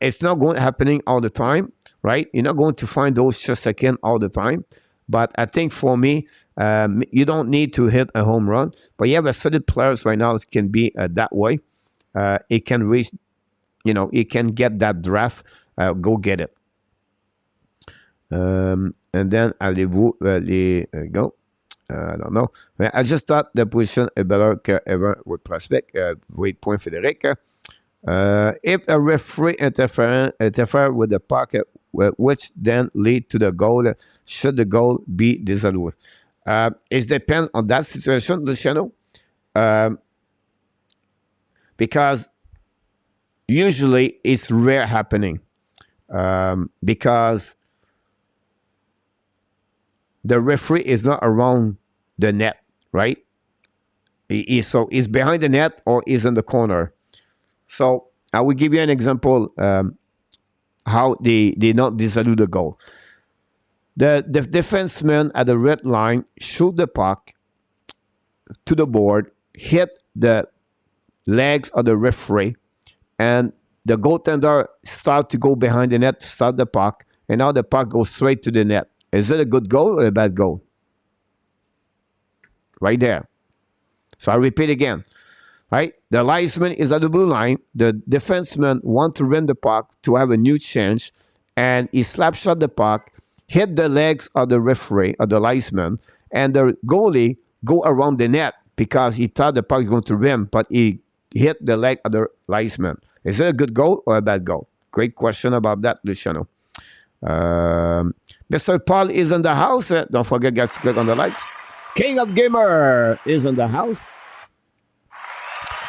Speaker 1: it's not going happening all the time, right? You're not going to find those just second all the time. But I think for me, you don't need to hit a home run. But you have a solid players right now that can be that way. It can reach, it can get that draft. Go get it. And then allez-vous les go? I don't know. I just thought the position is better ever with prospect. Wait, point Frederic. If a referee interfere with the puck, which then lead to the goal, should the goal be disallowed? It depends on that situation, Luciano, because usually it's rare happening, because the referee is not around the net, right? So he's behind the net or he's in the corner. So I will give you an example how they not disallow the goal. The defenseman at the red line shoot the puck to the board, hit the legs of the referee, and the goaltender start to go behind the net to start the puck, and now the puck goes straight to the net. Is it a good goal or a bad goal? Right there. So I repeat again. Right? The linesman is at the blue line. The defenseman wants to win the puck to have a new change, and he slap shot the puck, hit the legs of the referee, of the linesman, and the goalie go around the net because he thought the puck was going to rim, but he hit the leg of the linesman. Is it a good goal or a bad goal? Great question about that, Luciano. Mr. Paul is in the house. Don't forget, guys, to click on the likes. King of Gamer is in the house.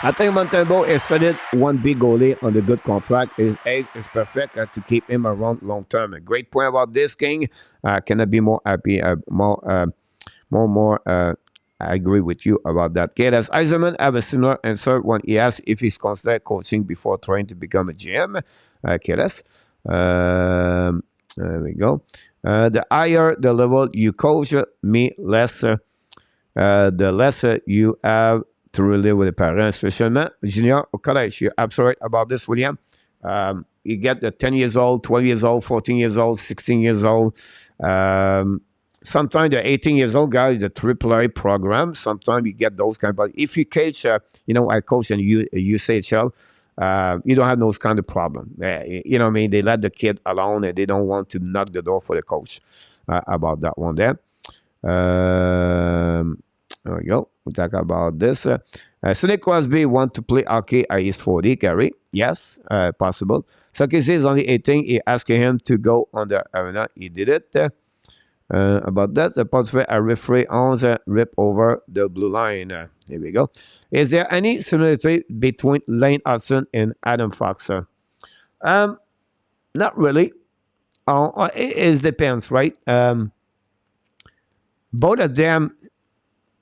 Speaker 1: I think Montembeault is solid, one big goalie on the good contract. His age is perfect to keep him around long term. A great point about this, King. Cannot be more happy, I agree with you about that. Okay, does Eisenman have a similar answer when he asked if he's considered coaching before trying to become a GM? Okay, there we go. The higher the level you coach, the lesser you have to relate with the parents, especially junior or college. You're absolutely right about this, William. You get the 10 years old, 12 years old, 14 years old, 16 years old. Sometimes the 18 years old guys, the AAA program, sometimes you get those kind. But if you coach, I coach in UCHL, you don't have those kind of problem. You know what I mean? They let the kid alone and they don't want to knock the door for the coach about that one there. There we go. We talk about this. Sidney Crosby want to play hockey at his 40, Gary. Yes, possible. Sarkisian is only 18. He asked him to go on the arena. He did it. About that, the portrait a referee on rip over the blue line. Here we go. Is there any similarity between Lane Hudson and Adam Fox? Not really. It depends, right? Both of them.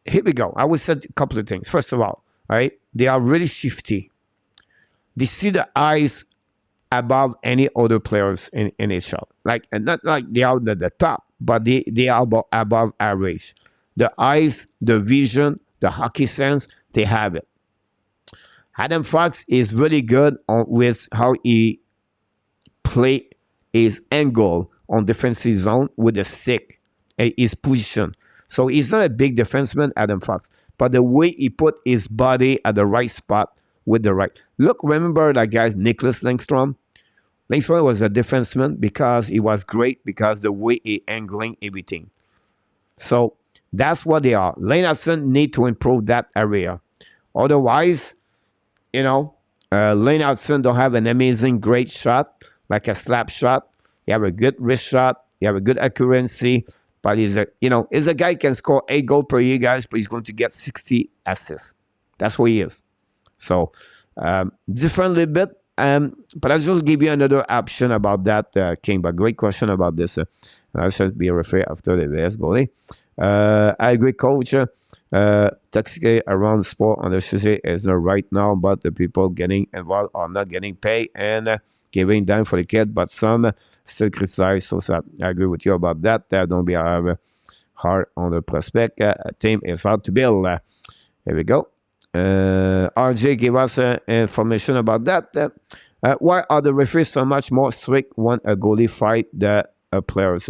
Speaker 1: Here we go. I would say a couple of things. First of all, right, they are really shifty. They see the eyes above any other players in NHL. And not like they are at the top, but they are above average. The eyes, the vision, the hockey sense, they have it. Adam Fox is really good with how he play his angle on defensive zone with the stick, his position. So he's not a big defenseman, Adam Fox, but the way he put his body at the right spot with the right. Look, remember that guy, Nicholas Langstrom? Langstrom was a defenseman because he was great because the way he angling everything. So that's what they are. Lane Hudson need to improve that area. Otherwise, Lane Hudson don't have an amazing, great shot, like a slap shot. You have a good wrist shot. You have a good accuracy. But he's a guy who can score 8 goals per year, guys, but he's going to get 60 assists. That's what he is. So, different little bit. But I'll just give you another option about that, King. But great question about this. I should be a referee after the VS goalie. I agree, coach. Toxic around sport on the Tuesday is not right now, but the people getting involved are not getting paid and giving down for the kid, but some still criticize. So I agree with you about that. Don't be hard on the prospect. Team is hard to build. Here we go. RJ gave us information about that. Why are the referees so much more strict when a goalie fight the players?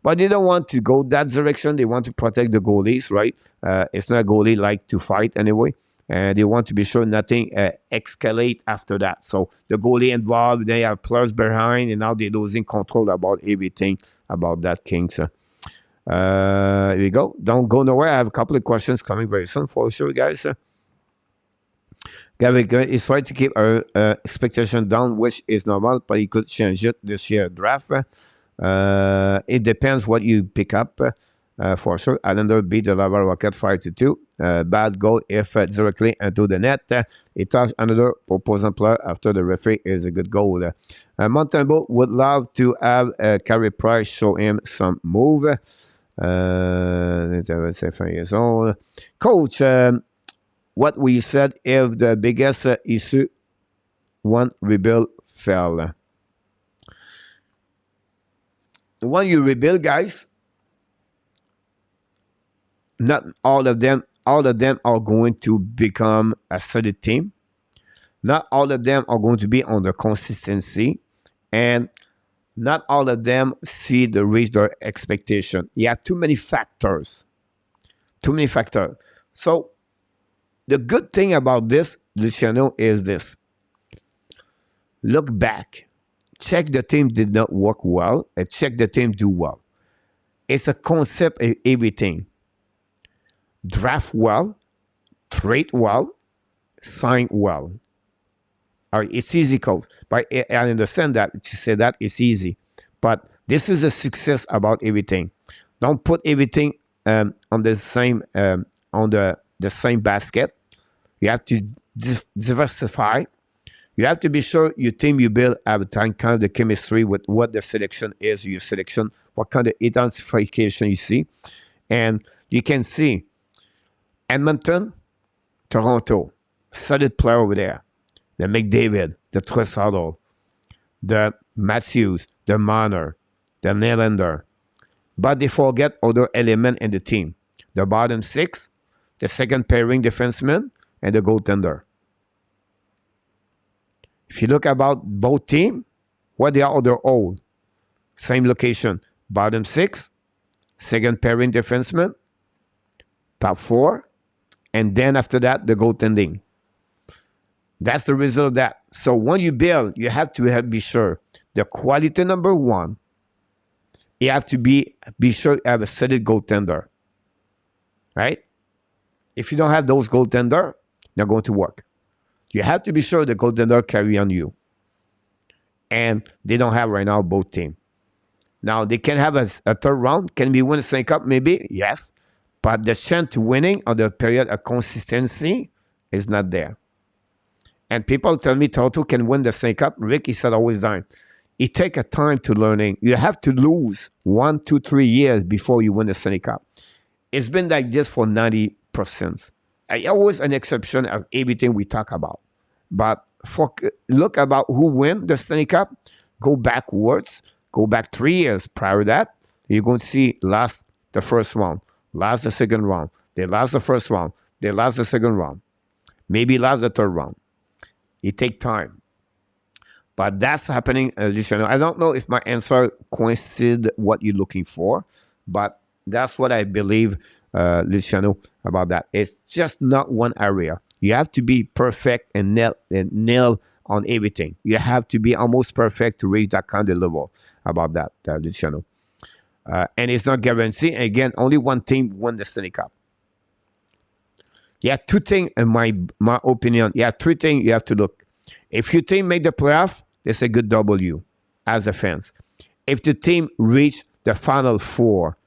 Speaker 1: But they don't want to go that direction. They want to protect the goalies, right? It's not a goalie like to fight anyway. And they want to be sure nothing escalate after that. So the goalie involved, they have players behind, and now they're losing control about everything about that, Kings. Here we go. Don't go nowhere. I have a couple of questions coming very soon for sure, guys. Gary is trying to keep our expectation down, which is normal, but he could change it this year draft. It depends what you pick up. For sure, Islander beat the Laval Rocket 5-2. Bad goal if directly into the net. It touched another opposing player after the referee is a good goal. Montembeault would love to have Carey Price show him some move. 5 years old. Coach, what we said if the biggest issue one rebuild fell. When you rebuild, guys, not all of them are going to become a solid team. Not all of them are going to be on the consistency, and not all of them reach their expectation. You have too many factors. So the good thing about this, Luciano, is this. Look back. Check the team did not work well, and check the team do well. It's a concept of everything. Draft well, trade well, sign well. All right, it's easy, coach. But I understand that to say that it's easy. But this is a success about everything. Don't put everything on the same the same basket. You have to diversify. You have to be sure your team you build have kind of the chemistry with what the selection is, your selection, what kind of identification you see. And you can see Edmonton, Toronto, solid player over there. The McDavid, the Tressadle, the Matthews, the Marner, the Nylander. But they forget other elements in the team. The bottom six, the second pairing defenseman, and the goaltender. If you look about both teams, what they are their own. Same location. Bottom six, second pairing defenseman, top four, and then after that, the goaltending. That's the result of that. So when you build, you have to be sure. The quality number one, you have to be sure you have a solid goaltender. Right? If you don't have those goaltender, not going to work. You have to be sure the goaltender carry on you. And they don't have right now both teams. Now, they can have a third round. Can we win the Stanley Cup? Maybe, yes. But the chance to winning or the period of consistency is not there. And people tell me Toronto can win the Stanley Cup. Rick, he said always time. It takes a time to learning. You have to lose 1, 2, 3 years before you win the Stanley Cup. It's been like this for 90%. Always an exception of everything we talk about. But look about who win the Stanley Cup. Go backwards. Go back 3 years prior to that. You're going to see last the first round, last the second round. They lost the first round. They lost the second round. Maybe last the third round. It takes time. But that's happening, Luciano. I don't know if my answer coincides what you're looking for, but that's what I believe, Luciano, about that. It's just not one area. You have to be perfect and nail on everything. You have to be almost perfect to reach that kind of level about that, Luciano. And it's not guaranteed. Again, only one team won the Stanley Cup. Yeah, two things, in my opinion. Yeah, three things you have to look. If your team make the playoff, it's a good W as a fans. If the team reach the final four,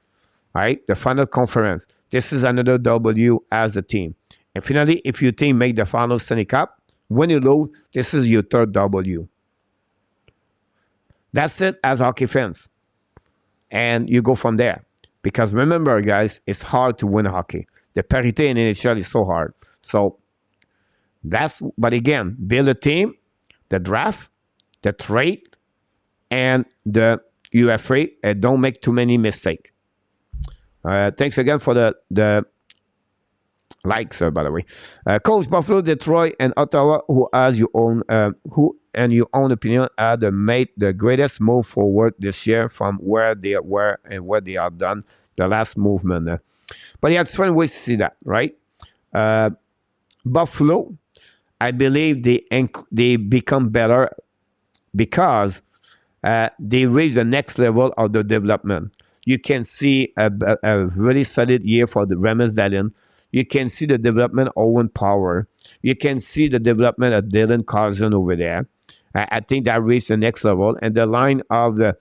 Speaker 1: right, the final conference, this is another W as a team. And finally, if your team make the final Stanley Cup, when you lose, this is your third W. That's it as hockey fans. And you go from there. Because remember, guys, it's hard to win hockey. The parité in NHL is so hard. So but again, build a team, the draft, the trade, and the UFA, and don't make too many mistakes. Thanks again for the likes, by the way. Coach, Buffalo, Detroit, and Ottawa, who in your own opinion, made the greatest move forward this year from where they were and where they are done, the last movement. But yeah, it's different ways to see that, right? Buffalo, I believe they become better because they reach the next level of the development. You can see a really solid year for the Ramis Dallin. You can see the development of Owen Power. You can see the development of Dylan Carson over there. I think that reached the next level. And the line of the,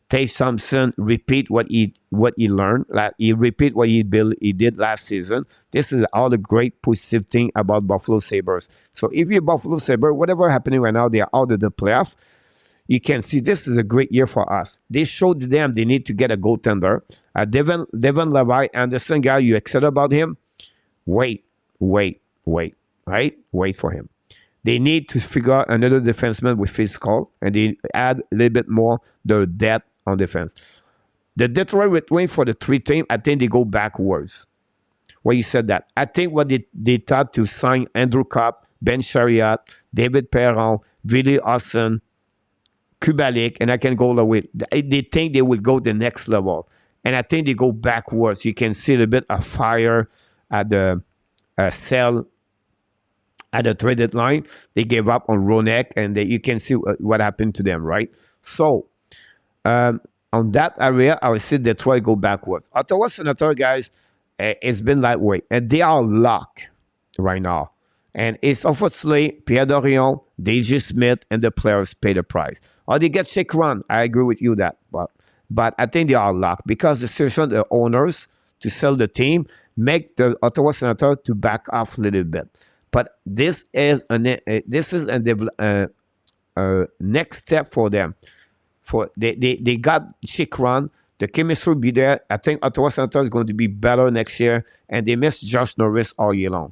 Speaker 1: Tage Thompson repeat what he learned. Like he repeat what he did last season. This is all the great positive thing about Buffalo Sabres. So if you're Buffalo Sabres, whatever happening right now, they are out of the playoff. You can see this is a great year for us. They showed them they need to get a goaltender. Devon Levi Anderson guy, you excited about him? Wait, right? Wait for him. They need to figure out another defenseman with physical, and they add a little bit more the depth on defense. The Detroit Red Wings for the 3 team, I think they go backwards. Well, you said that. I think what they thought to sign Andrew Kopp, Ben Chariot, David Perron, Willie Austin, Kubalik, and I can go the way. They think they will go the next level. And I think they go backwards. You can see a bit of fire at the sell at the trade deadline. They gave up on Ronek, and you can see what happened to them, right? So, on that area, I would say Detroit go backwards. Ottawa Senator, guys, it's been that way. And they are locked right now. And it's obviously Pierre Dorion, DJ Smith, and the players pay the price. Or they get sick run. I agree with you that. But I think they are locked because the situation, the owners, to sell the team, make the Ottawa Senator to back off a little bit. But this is a next step for them. They got chick run. The chemistry will be there. I think Ottawa Senator is going to be better next year. And they miss Josh Norris all year long.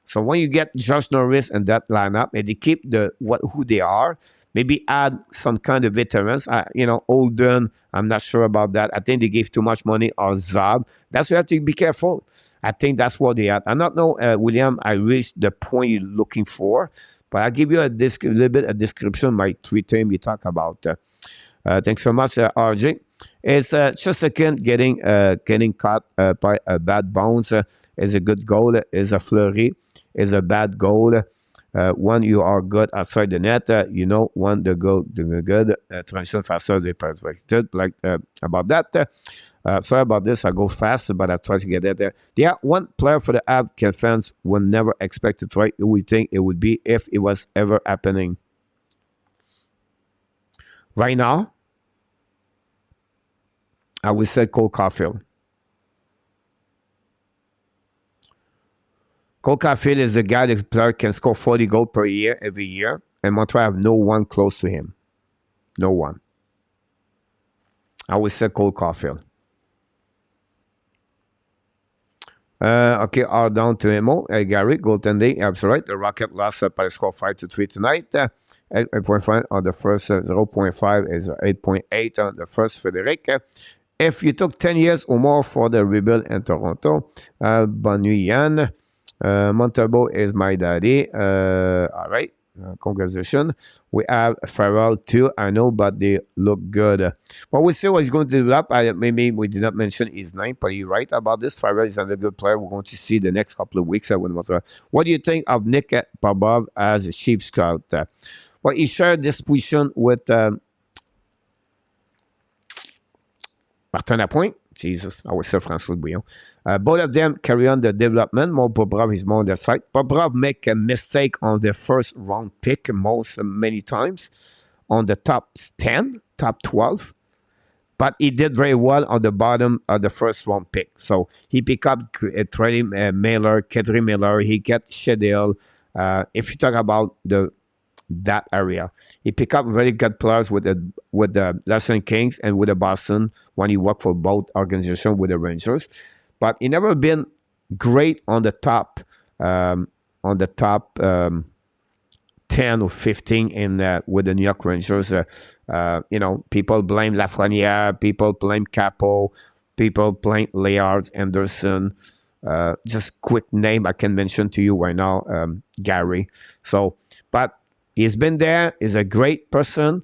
Speaker 1: So when you get Josh Norris and that lineup, and they keep who they are, maybe add some kind of veterans. Olden, I'm not sure about that. I think they gave too much money on Zab. That's why you have to be careful. I think that's what they are. I don't know, William, I reached the point you're looking for, but I'll give you a little bit of description, my 3 team we talk about. Thanks so much, RJ. It's just again getting caught by a bad bounce is a good goal, is a flurry, is a bad goal. One you are good outside the net, one the good transition faster they perfected. Like about that. Sorry about this, I go fast, but I try to get that there. Yeah, one player for the Habs fans will never expect it, right? We think it would be if it was ever happening. Right now, I would say Cole Caulfield. Cole Caulfield is a guy that player can score 40 goals per year every year, and Montreal have no one close to him. No one. I would say Cole Caulfield. Okay, all down to Emo. Gary, goaltending, absolutely. The Rocket lost by a score 5-3 tonight. 8.5 on the first, 0.5 is 8.8 on the first, Frederic. If you took 10 years or more for the rebuild in Toronto, bonne nuit, Yann. Montembeault is my daddy. All right. Congratulations. We have Farrell too, I know, but they look good. But we'll see what he's going to develop. Maybe we did not mention his name, but you're right about this. Farrell is another good player. We're going to see the next couple of weeks. What do you think of Nick Babov as a chief scout? Well, he shared this position with Martin Lapointe. Jesus, I would say François Bouillon. Both of them carry on the development. More Bobrov is more on their side. Bobrov make a mistake on the first round pick many times on the top 10, top 12. But he did very well on the bottom of the first round pick. So he picked up trading Mailer, Kedri Miller. He got Shedale. If you talk about that area, he picked up very good players with the Lansing Kings and with the Boston when he worked for both organizations with the Rangers. But he never been great on the top 10 or 15 with the New York Rangers. People blame Lafreniere, people blame Capo, people blame Layard, Anderson. Just quick name I can mention to you right now, Gary. But he's been there. He's a great person,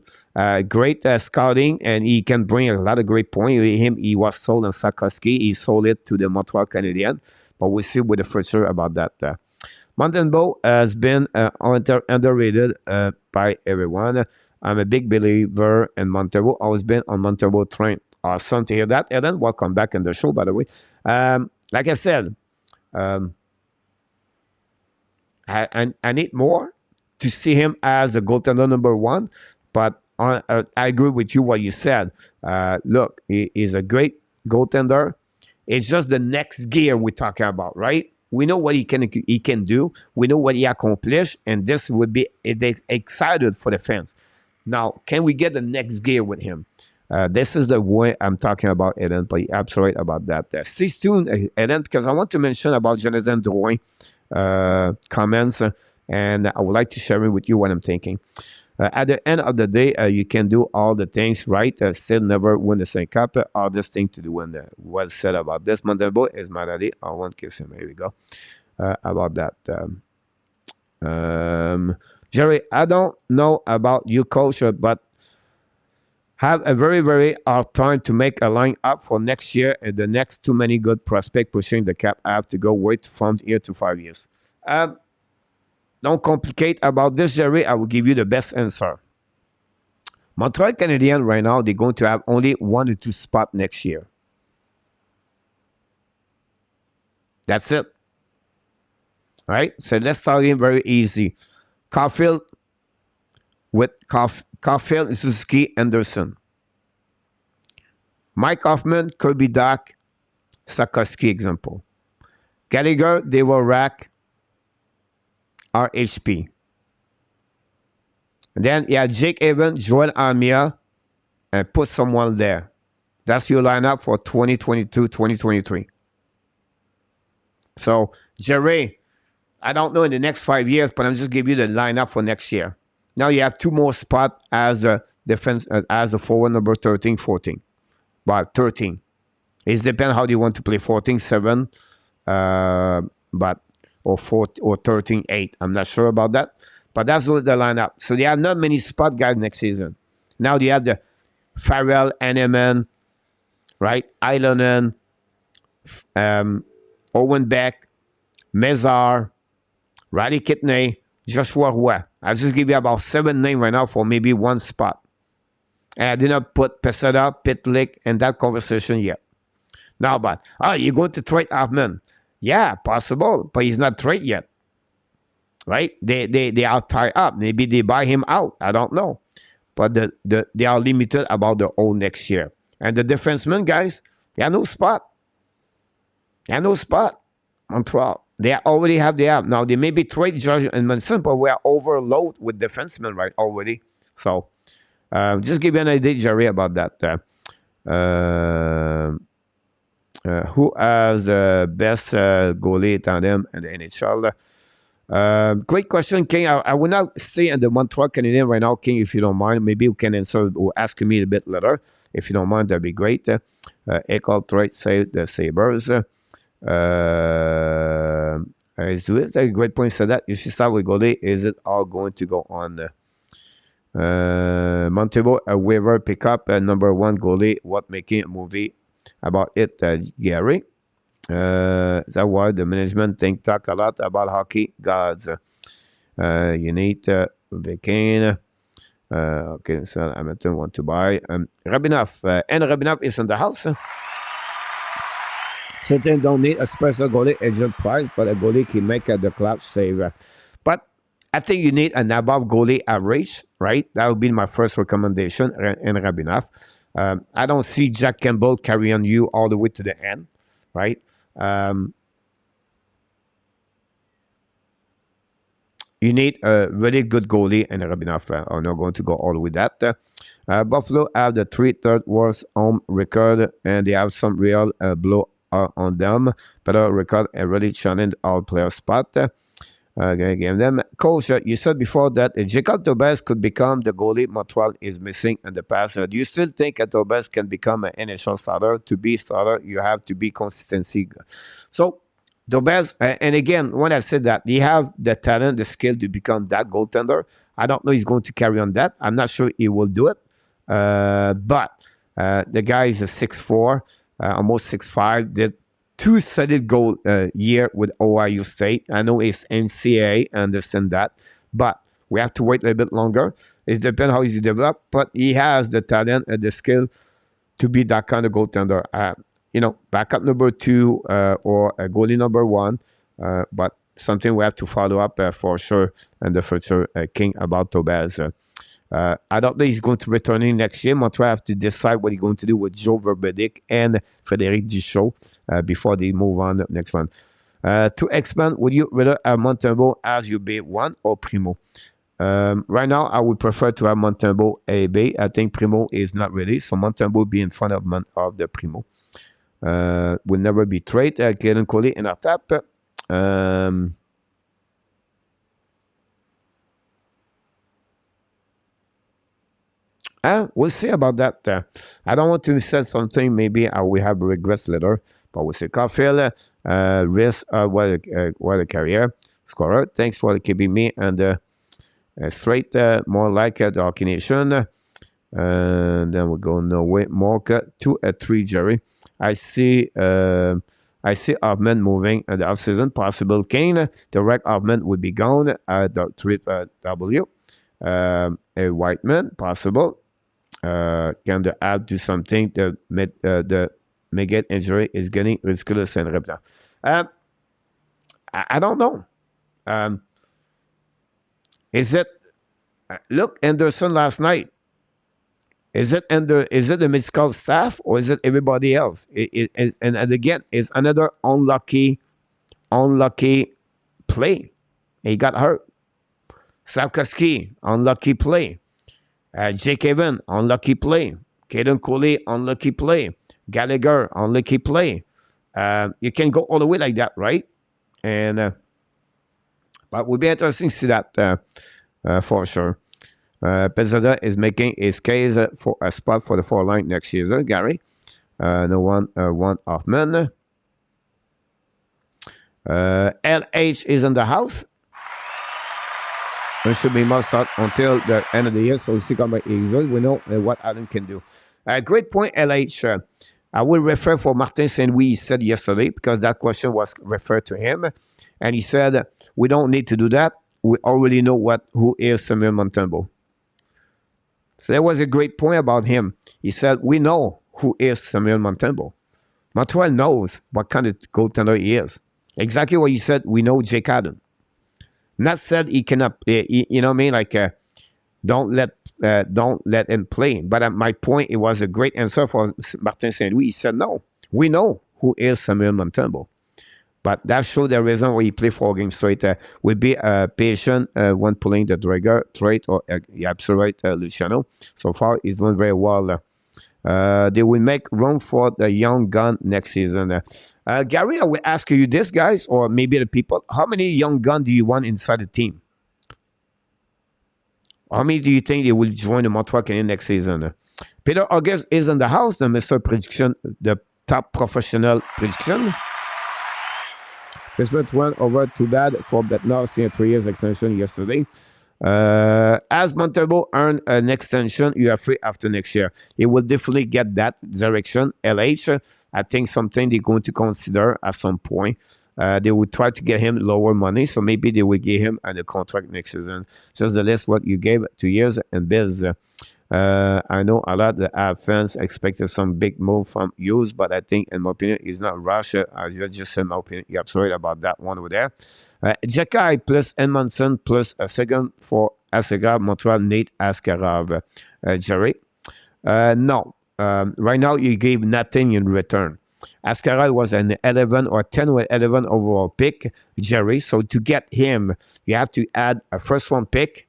Speaker 1: great scouting, and he can bring a lot of great points. He was sold on Sarkowski. He sold it to the Montreal Canadiens. But we'll see with the future about that. Montembeault has been underrated by everyone. I'm a big believer in Montembeault. Always been on Montembeault train. Awesome to hear that, Ellen. Welcome back in the show, by the way. Like I said, I need more to see him as the goaltender number one. But I agree with you what you said. Look, he is a great goaltender. It's just the next gear we're talking about, right? We know what he can do. We know what he accomplished, and this would be excited for the fans. Now, can we get the next gear with him? This is the way I'm talking about, Eden, but you're absolutely right about that. Stay tuned, Eden, because I want to mention about Jonathan Drouin comments, and I would like to share with you what I'm thinking. At the end of the day, you can do all the things right, still never win the same cup. Hardest thing to do. And well said about this. Montembeault is Malady. I won't kiss him. Here we go. About that. Jerry, I don't know about you, coach, but have a very, very hard time to make a line up for next year, and the next too many good prospects pushing the cap. I have to go wait from here to 5 years. Don't complicate about this, Jerry. I will give you the best answer. Montreal Canadiens right now, they're going to have only 1 or 2 spots next year. That's it. All right? So let's start in very easy. Caulfield with Caulfield, Suzuki, Anderson. Mike Hoffman, Kirby Dach, Sakoski example. Gallagher, Devorak, RHP. And then you have Jake Evans, Joel Armia, and put someone there. That's your lineup for 2022, 2023. So, Jerry, I don't know in the next 5 years, but I'm just giving you the lineup for next year. Now you have 2 more spots as a defense, as the forward number 13, 14. Well, 13. It depends how you want to play 14, 7, but or 4 or 13, 8. I'm not sure about that. But that's the lineup. So there are not many spot guys next season. Now you have the Farrell, Hanneman, right? Ilonen, Owen Beck, Mezar, Riley Kidney, Joshua Roy. I'll just give you about 7 names right now for maybe 1 spot. And I did not put Pesada, Pitlick in that conversation yet. Now, but, you're going to trade Hoffman. Yeah, possible, but he's not traded yet. Right? They are tied up. Maybe they buy him out. I don't know. But they are limited about the whole next year. And the defensemen, guys, they have no spot. They have no spot. Montreal. They already have the app. Now, they may be trade George and Manson, but we are overloaded with defensemen, right, already. So, just give you an idea, Jerry, about that. Who has the best goalie tandem in the NHL? Great question, King. I will not stay in the Montreal Canadiens right now, King, if you don't mind. Maybe you can answer or ask me a bit later. If you don't mind, that'd be great. Equal trade save the Sabres. Is a great point. So that if you start with goalie, is it all going to go on? Montembeault, a waiver pickup, number 1 goalie. What making a movie about it, Gary? That's why the management talk a lot about hockey gods. You need Viking. Okay, so Hamilton want to buy Rabinoff. And Rabinoff is in the house. Certainly don't need a special goalie agent price, but a goalie can make the club save. But I think you need an above goalie average, right? That would be my first recommendation in Rabinoff. I don't see Jack Campbell carrying you all the way to the end, right? You need a really good goalie and Rabinoff. I'm not going to go all the way that. Buffalo have the 3/3 worst home record, and they have some real blow on them. Better record and really challenge all player spot. Give them. Coach, you said before that Jacob Tobes could become the goalie Montreal is missing in the past. Do you still think that Tobes can become an NHL starter? To be starter, you have to be consistency. So, Tobes, and again, when I said that, he have the talent, the skill to become that goaltender. I don't know he's going to carry on that. I'm not sure he will do it. But the guy is a 6'4", almost 6'5", did 2 solid goal year with Ohio State. I know it's NCAA, I understand that. But We have to wait a little bit longer. It depends how he's developed, but he has the talent and the skill to be that kind of goaltender. Backup number 2 or a goalie number 1, but something we have to follow up for sure. And the future King about Tobaz. I don't think he's going to return in next year. Montreal have to decide what he's going to do with Joe Verbeek and Frédéric Duchaux before they move on the next one. To expand, would you rather have Montembeault as your B1 or Primo? Right now, I would prefer to have Montembeault A B. I think Primo is not ready, so Montembeault be in front of the Primo. Will never be trade. Kaden Coley in our tap. We'll see about that. I don't want to say something. Maybe we have a regrets later, but we'll see. Caulfield, risk what a career scorer. Thanks for keeping me and straight, more like the Hockey Nation. And then we go no way. Morka 2-3, Jerry. I see Hoffman moving in the offseason. Possible Kane. The wreck Hoffman would be gone at the 3W. A Whiteman, possible. Can the add do something? The Megate injury is getting ridiculous and ripped. I don't know. Is it? Look, Anderson last night. Is it the medical staff or is it everybody else? And again, it's another unlucky play. He got hurt. Sapkowski, unlucky play. Jake Evan, unlucky play. Caden Coley, unlucky play. Gallagher, unlucky play. You can go all the way like that, right? And but it would be interesting to see that for sure. Pezzada is making his case for a spot for the 4 line next season, Gary. No one Hoffman. LH is in the house. It should be must out until the end of the year, so we'll see how much we know what Adam can do. Great point, LH. I will refer for Martin Saint-Louis, he said yesterday, because that question was referred to him. And he said, we don't need to do that. We already know who is Samuel Montembeault. So that was a great point about him. He said, we know who is Samuel Montembeault. Montreal knows what kind of goaltender he is. Exactly what he said, we know Jake Allen. Not said he cannot, you know what I mean? Like, don't let him play. But my point, it was a great answer for Martin Saint-Louis. He said, no, we know who is Samuel Montembeault. But that showed the reason why he played 4 games straight. Will be patient when pulling the trigger, trade or absolute Luciano. So far, he's doing very well. They will make room for the young gun next season. Gary, I will ask you this, guys, or maybe the people. How many young gun do you want inside the team? How many do you think they will join the Montreal Canadiens next season? Peter August is in the house, the Mr. Prediction, the top professional prediction. Christmas went over too bad for that now seeing a 3 years extension yesterday. As Montembeault earned an extension, you are free after next year. He will definitely get that direction. LH, I think something they're going to consider at some point. They will try to get him lower money, so maybe they will give him a contract next season. Just the list what you gave 2 years and bills. I know a lot of the fans expected some big move from Hughes, but I think, in my opinion, he's not Russia. I just said my opinion. You're absolutely right about that one over there. Jekai plus Edmondson plus a second for Askarov, Montreal, Nate Askarov. Jerry? No. Right now, you gave nothing in return. Askarov was an 11 or 10 or 11 overall pick, Jerry. So to get him, you have to add a first-round pick.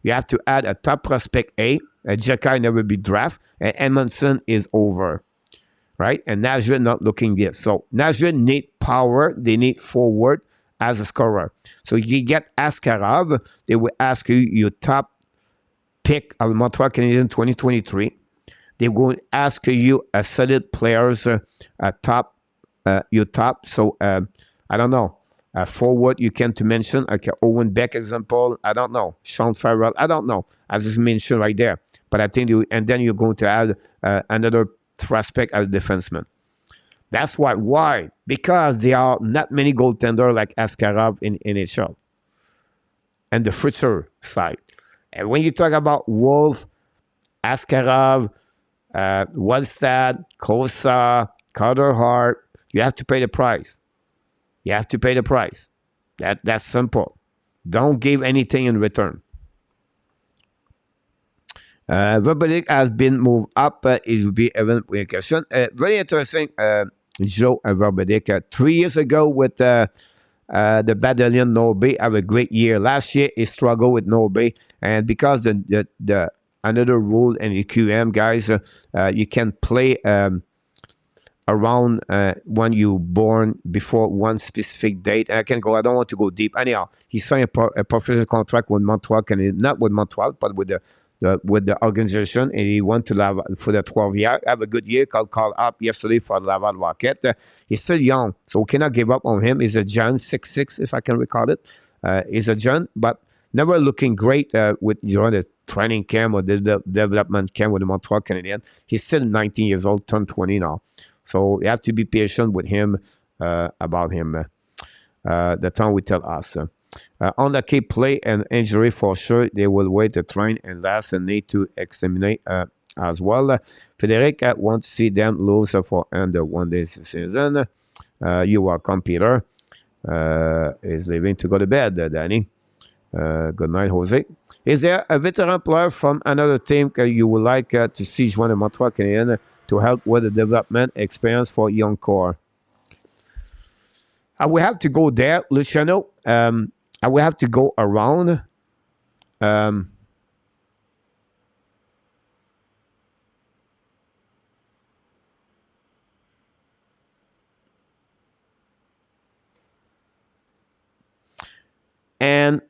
Speaker 1: You have to add a top prospect A. Jekai never be draft. And Edmondson is over. Right? And Nashville not looking good. So Nashville need power. They need forward as a scorer. So you get Askarov. They will ask you your top pick of Montreal Canadiens 2023. They will ask you a solid players, your top. So I don't know. Forward you can to mention, like Owen Beck example, I don't know. Sean Farrell, I don't know. I just mentioned right there. But I think and then you're going to add another prospect as a defenseman. That's why. Why? Because there are not many goaltenders like Askarov in NHL. and the future side. And when you talk about Wolf, Askarov, Wallstad, Kosa, Carter Hart, you have to pay the price. You have to pay the price. That's simple. Don't give anything in return. Verbelik has been moved up. It will be event question. Very interesting. Joe Verbelik 3 years ago with the Battalion Norby have a great year. Last year he struggled with Norby, and because the another rule in the QM guys, you can play around when you born before one specific date. I can go. I don't want to go deep. Anyhow, he signed a professional contract with Montreal, not with Montreal, but with the organization, and he went to Laval for the 12 year. Have a good year. Called up yesterday for Laval Rocket. He's still young, so we cannot give up on him. He's a John 6'6", if I can recall it. He's a John, but never looking great with the training camp or the development camp with the Montreal Canadiens. He's still 19 years old, turned 20 now. So you have to be patient with him about him. The time we tell us. Unlucky play and injury for sure. They will wait to train and last and need to exterminate as well. Frederic wants to see them lose for under 1 day season. You welcome, Peter. Is leaving to go to bed, Danny. Good night, Jose. Is there a veteran player from another team you would like to see join the Montreal Canadiens to help with the development experience for young core? I will have to go there, Luciano. I will have to go around. And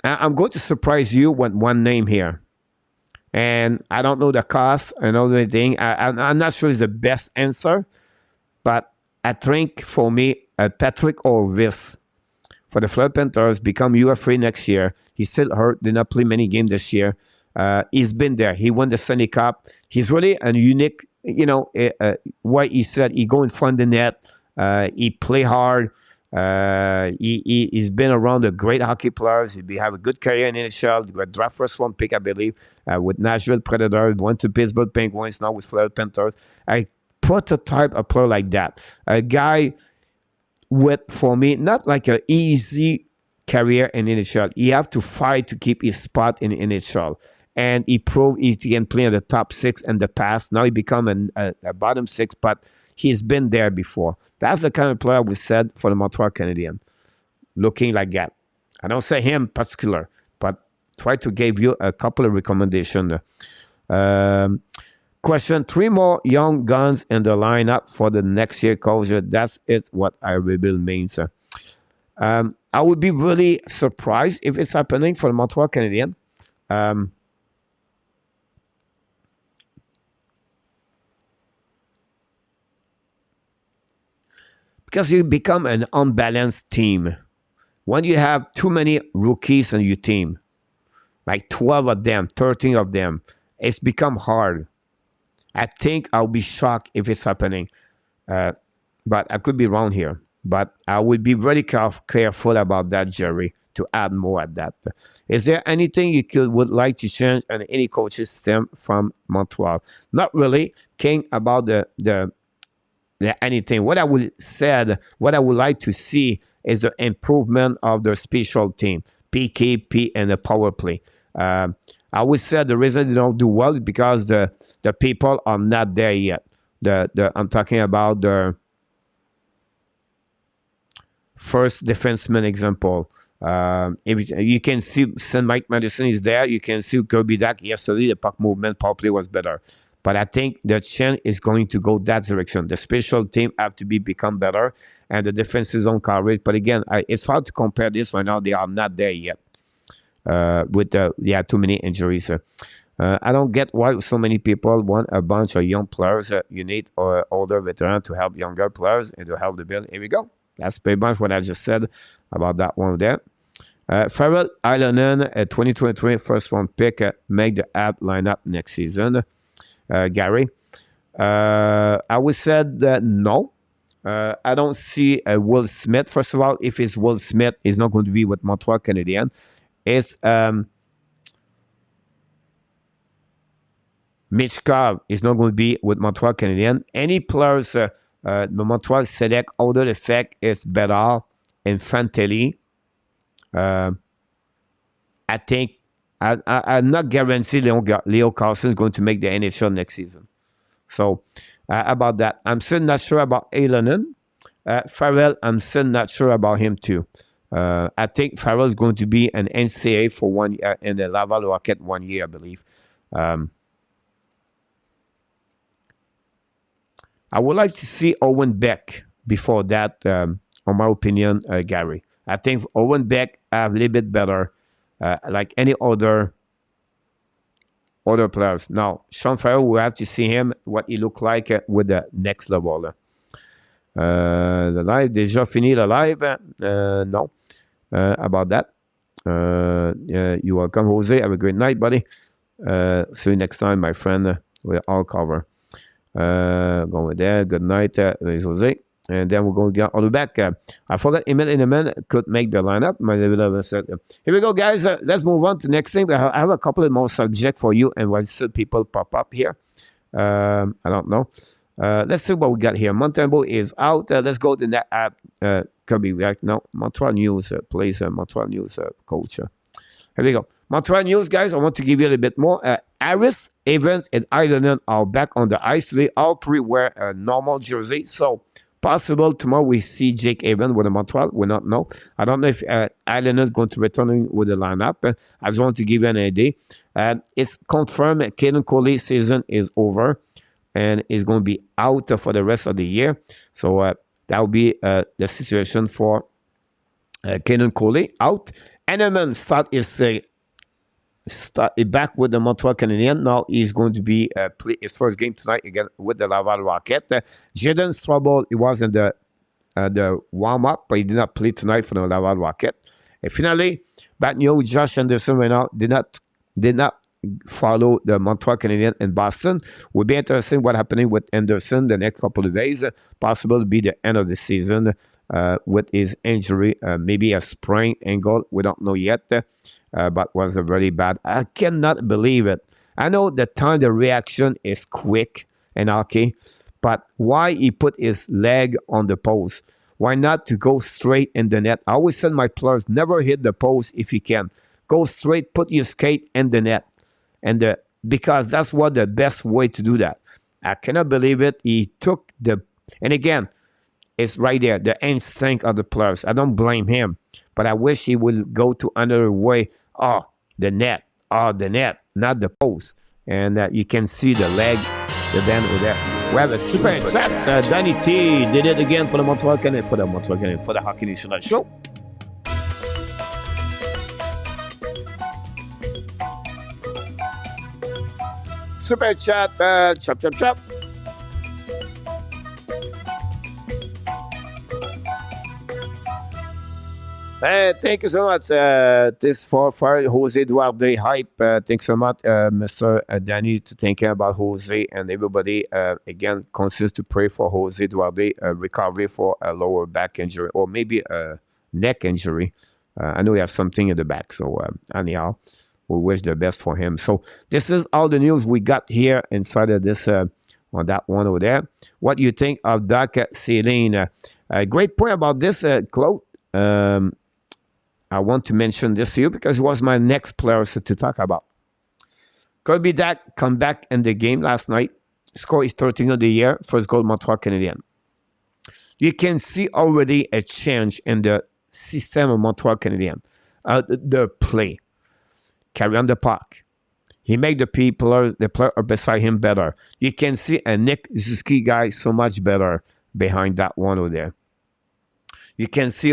Speaker 1: I'm going to surprise you with one name here. And I don't know the cost. I know the thing. I'm not sure it's the best answer. But I think for me, Patrick Orvis for the Florida Panthers become UFA next year. He's still hurt. Did not play many games this year. He's been there. He won the Stanley Cup. He's really a unique, what he said. He go in front of the net. He play hard. He's been around the great hockey players. He have a good career in NHL. He got draft first round pick, I believe, with Nashville Predators. Went to Pittsburgh Penguins, now with Florida Panthers. A prototype a player like that. A guy with, for me, not like an easy career in NHL. He have to fight to keep his spot in NHL. And he proved he can play in the top 6 in the past. Now he become a bottom 6, but he's been there before. That's the kind of player we said for the Montreal Canadiens. Looking like that. I don't say him particular, but try to give you a couple of recommendations. Question: 3 more young guns in the lineup for the next year, coach. That's it, what I rebuild means. I would be really surprised if it's happening for the Montreal Canadiens. Because you become an unbalanced team. When you have too many rookies on your team, like 12 of them, 13 of them, it's become hard. I think I'll be shocked if it's happening. But I could be wrong here. But I would be very careful about that, Jerry, to add more at that. Is there anything you would like to change on any coach's system from Montreal? Not really. King about the anything. What I would like to see is the improvement of the special team, PKP and the power play. I would say the reason they don't do well is because the people are not there yet. I'm talking about the first defenseman example. If you can see St. Mike Madison is there, you can see Kirby Dach yesterday. The puck movement, power play was better. But I think the trend is going to go that direction. The special team have to become better, and the defense is on coverage. But again, it's hard to compare this right now. They are not there yet. With too many injuries. I don't get why so many people want a bunch of young players. You need older veterans to help younger players and to help the build. Here we go. That's pretty much what I just said about that one there. Farrell Ilonen, a 2023 first round pick, make the app lineup next season. Gary, I would say that no. I don't see Will Smith. First of all, if it's Will Smith, he's not going to be with Montreal Canadiens. It's Mishkov is not going to be with Montreal Canadiens. Any players the Montreal select other effect is Bedard and Fantelli. I think I'm not guaranteed Leo Carlson is going to make the NHL next season. So about that, I'm still not sure about Alonen. Farrell, I'm still not sure about him too. I think Farrell is going to be an NCAA for 1 year in the Laval Rocket 1 year, I believe. I would like to see Owen Beck before that, on my opinion, Gary. I think Owen Beck have a little bit better, like any other players. Now, Sean Farrell, we have to see him, what he look like with the next level. Le live, déjà fini le live? No. About that. You're welcome, Jose. Have a great night, buddy. See you next time, my friend. We'll all cover. Going there. Good night, Jose. And then we're going to get on the back. I forgot Emil Inneman could make the lineup. Here we go, guys. Let's move on to the next thing. I have a couple of more subjects for you, and we'll see people pop up here. I don't know. Let's see what we got here. Montembeault is out. Let's go to that app. Kirby Dach. No, Montreal News plays Montreal News coach. Here we go. Montreal News, guys. I want to give you a little bit more. Harris, Evans, and Ylönen are back on the ice today. All three wear a normal jersey. So, possible tomorrow we see Jake Evans with the Montreal. We don't know. I don't know if Ylönen is going to return with the lineup. I just want to give you an idea. It's confirmed Caden Coley season is over and is going to be out for the rest of the year. So that will be the situation for Caden Coley out. Enneman start back with the Montreal Canadiens. Now he's going to be play his first game tonight again with the Laval Rocket. Jaden Strobel, he was in the warm-up, but he did not play tonight for the Laval Rocket. And finally, bad news, Josh Anderson right now did not follow the Montreal Canadiens in Boston. Will be interesting what happening with Anderson the next couple of days. Possible to be the end of the season with his injury, maybe a sprain ankle. We don't know yet, but was very bad. I cannot believe it. I know the time the reaction is quick and hockey, but why he put his leg on the post? Why not to go straight in the net? I always tell my players, never hit the post if you can. Go straight, put your skate in the net. And because that's what the best way to do that. I cannot believe it. He took and again, it's right there, the instinct of the players. I don't blame him, but I wish he would go to another way. Oh, the net, not the post. And you can see the leg, the bend over there. We have a super chat. Danny T did it again for the Montreal Canadiens, for the Hockey National Show. Super chat, chop. Thank you so much. This for Jose Duarte hype. Thanks so much, Mr. Danny, to thinking about Jose and everybody. Again, consider to pray for Jose Duarte recovery for a lower back injury or maybe a neck injury. I know he has something in the back. So anyhow, we wish the best for him. So this is all the news we got here inside of this on that one over there. What do you think of Dach Celine? Great point about this, Claude. I want to mention this to you because it was my next player to talk about. Kirby Dach come back in the game last night, scored his 13th of the year, first goal Montreal Canadiens. You can see already a change in the system of Montreal Canadiens. The play, carry on the puck. He made the player beside him better. You can see a Nick Zuski guy so much better behind that one over there. You can see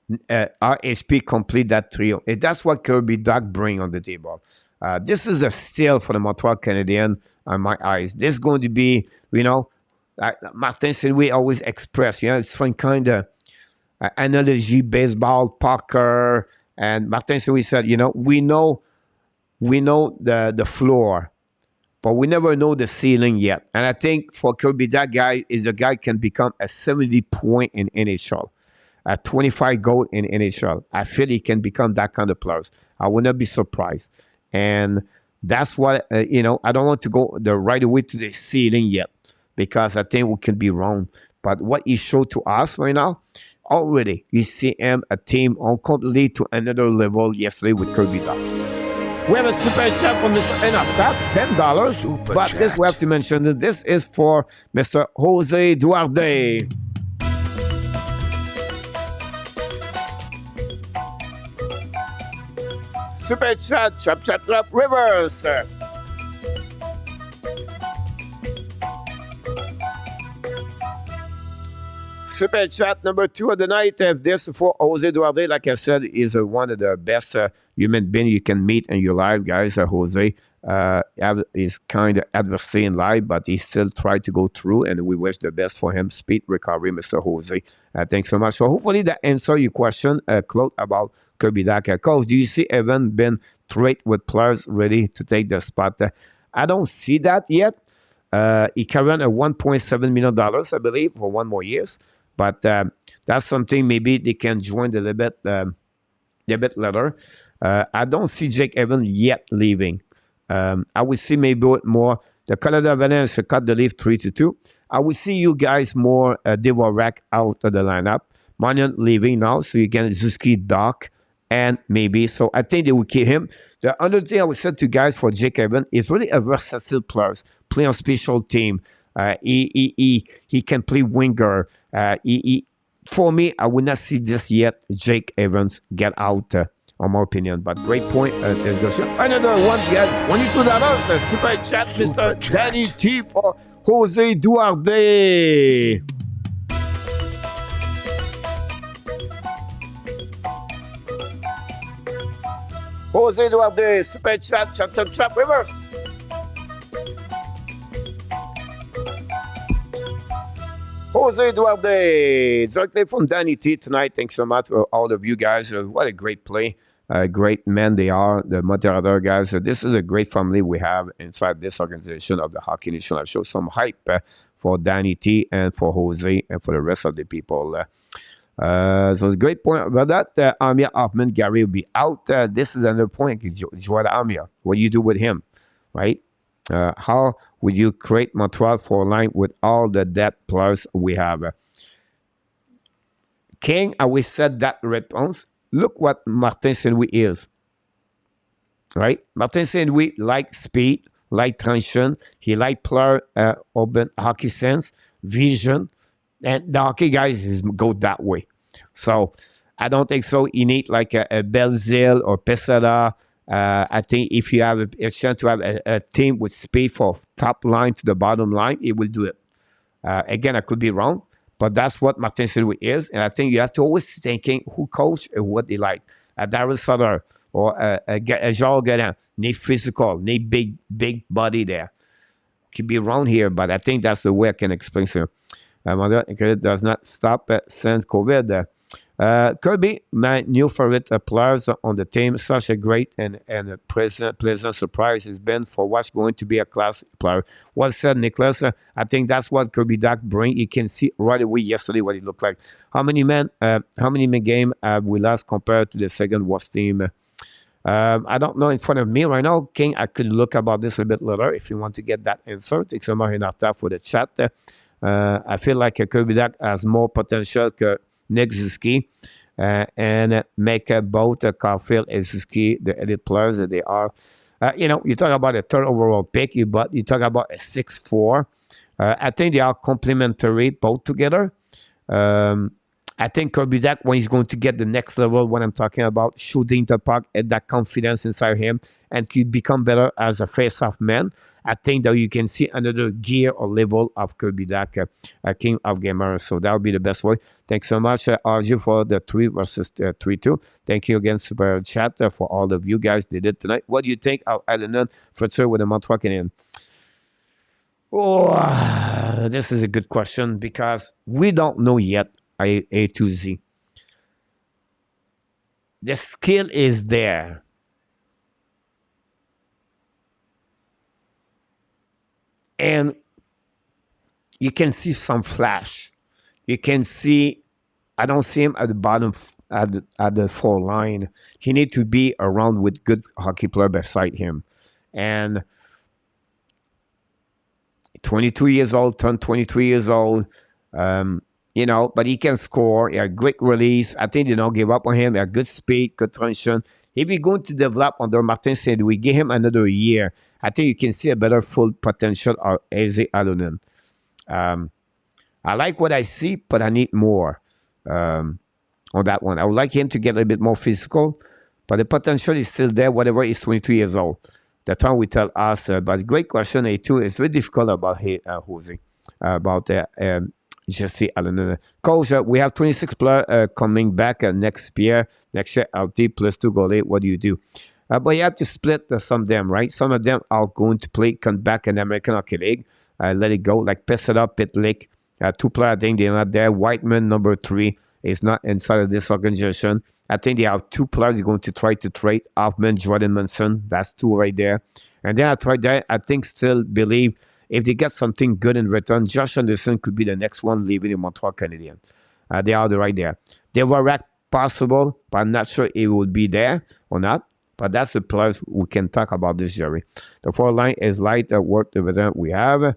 Speaker 1: RHP complete that trio. And that's what Kirby Dach bring on the table. This is a steal for the Montreal Canadiens on my eyes. This is going to be, Martin said we always express, it's some kind of analogy, baseball, poker. And Martin said we said, we know the floor but we never know the ceiling yet. And I think for Kirby, that guy is a guy can become a 70 point in NHL, a 25 goal in NHL. I feel he can become that kind of player. I would not be surprised. And that's what, I don't want to go the right away to the ceiling yet because I think we can be wrong. But what he showed to us right now, already, you see him, a team on completely to another level yesterday with Kirby Dach. We have a super chat from Mr. Enaptap, $10. Super but chat. This we have to mention that this is for Mr. Jose Duarte. Super chat, chap, reverse. Super chat number 2 of the night. This for Jose Duarte, like I said, is one of the best human beings you can meet in your life, guys. Jose is kind of adversely in life, but he still tried to go through, and we wish the best for him. Speed recovery, Mr. Jose. Thanks so much. So hopefully that answers your question, Claude, about Kirby Dach. Coach, do you see Evan been traded with players ready to take the spot? I don't see that yet. He carried a $1.7 million, I believe, for 1 more year. But that's something maybe they can join a little bit later. I don't see Jake Evans yet leaving. I would see maybe more the Canada Avalanche should cut the lead 3-2. I would see you guys more DUARTE out of the lineup. Manion leaving now, so you get Kirby Dach and maybe. So I think they will keep him. The other thing I would say to guys for Jake Evans is really a versatile player, play on special team. He can play winger. For me, I would not see this yet. Jake Evans get out, on my opinion. But great point. Another one, yeah, $22. Super chat, Mr. Danny T for Jose Duarte. Jose Duarte, super chat, chop, reverse. Jose Duarte, directly from Danny T tonight. Thanks so much for all of you guys. What a great play. Great men they are, the Montreal guys. This is a great family we have inside this organization of the Hockey Nation. I show some hype for Danny T and for Jose and for the rest of the people. So it's a great point about that. Amir Hoffman, Gary will be out. This is another point. Joel Amir, what do you do with him, right? How would you create Montreal for a line with all the depth players we have? King, I always said that response. Look what Martin Saint-Louis is, right? Martin Saint-Louis like speed, like tension. He like player open hockey sense, vision, and the hockey guys go that way. So I don't think so. You need like a Belzile or Pesada. I think if you have a chance to have a team with speed from top line to the bottom line, it will do it. Again, I could be wrong, but that's what Martin Saint-Louis is. And I think you have to always thinking who coach and what they like. A Darryl Sutter or a Jean Godin, need physical, need big body there. Could be wrong here, but I think that's the way I can explain to you. It does not stop since COVID. Kirby, my new favorite players on the team. Such a great and a pleasant surprise has been for what's going to be a class player. Well said, Nicholas. I think that's what Kirby Dach brings. You can see right away yesterday what it looked like. How many game have we lost compared to the second worst team? I don't know in front of me right now. King, I could look about this a bit later if you want to get that answer. Thanks so much, Renata, for the chat. I feel like Kirby Dach has more potential que Nick Zuski, and make both Caulfield and Zuski the elite players that they are. You talk about a third overall pick, but you talk about a 6'4". I think they are complementary both together. I think Kirby Dach, when he's going to get the next level, when I'm talking about shooting the puck and that confidence inside him and could become better as a face-off man, I think that you can see another gear or level of Kirby Dach, King of Gamers. So that would be the best way. Thanks so much, Arju, for the 3 versus 3-2. Thank you again, Super Chat, for all of you guys did it tonight. What do you think of Allen Fletcher with the Montreal Canadiens? Oh, this is a good question because we don't know yet. A to Z. The skill is there. And you can see some flash. You can see, I don't see him at the bottom, at the 4 line. He need to be around with good hockey player beside him. And 22 years old, turned 23 years old, you know, but he can score. He had great release. I think they don't give up on him. He had good speed, good transition. If he's going to develop under Martin Saint-Louis, give him another year, I think you can see a better full potential of Eze Alonen. I like what I see, but I need more on that one. I would like him to get a little bit more physical, but the potential is still there, whatever he's 22 years old. That's how we tell us. But great question, A2. It's very difficult about Jose, about Jesse Allen. Coach, we have 26 players coming back next year. Next year, LT plus 2 goalie. What do you do? But you have to split some of them, right? Some of them are going to play, come back in the American Hockey League. Let it go. Like Pesada, Pitlick. 2 players, I think they're not there. Whiteman, number 3, is not inside of this organization. I think they have 2 players they're going to try to trade. Hoffman, Jordan Munson. That's 2 right there. And then I tried that. I think still believe if they get something good in return, Josh Anderson could be the next one leaving the Montreal Canadiens. They are right there. They were rack possible, but I'm not sure it would be there or not. But that's the players we can talk about this, Jerry. The 4 line is light work dividend we have.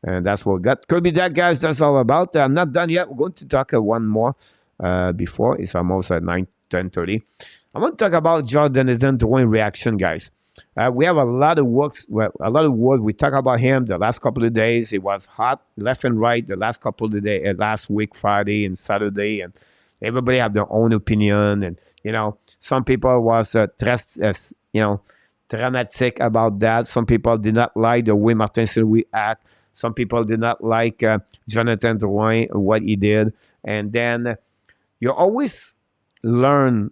Speaker 1: And that's what we got. Kirby Dach, guys, that's all about. I'm not done yet. We're going to talk one more before. It's almost at 10:30. I want to talk about Jonathan Drouin reaction, guys. We have a lot of works. Well, a lot of work. We talk about him the last couple of days. It was hot left and right the last couple of days, last week, Friday and Saturday. And everybody have their own opinion. And, you know, some people was, dramatic about that. Some people did not like the way Martin Saint-Louis act. Some people did not like Jonathan Drouin, what he did. And then you always learn,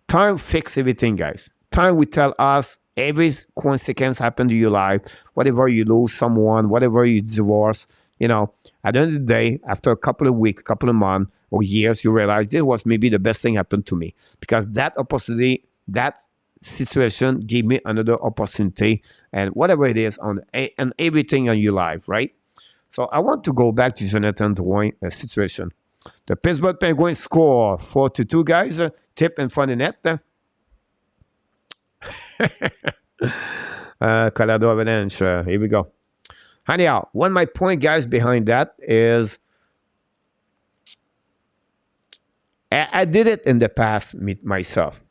Speaker 1: time fix everything, guys. Time will tell us every consequence happen to your life, whatever you lose someone, whatever you divorce, you know, at the end of the day, after a couple of weeks, couple of months or years, you realize this was maybe the best thing happened to me because that opportunity, that situation gave me another opportunity and whatever it is and everything in your life, right? So I want to go back to Jonathan Drouin situation. The Pittsburgh Penguins score 4-2, guys. Tip in front of net. Colorado Avalanche. Here we go. Anyhow, one of my point, guys, behind that is I did it in the past myself.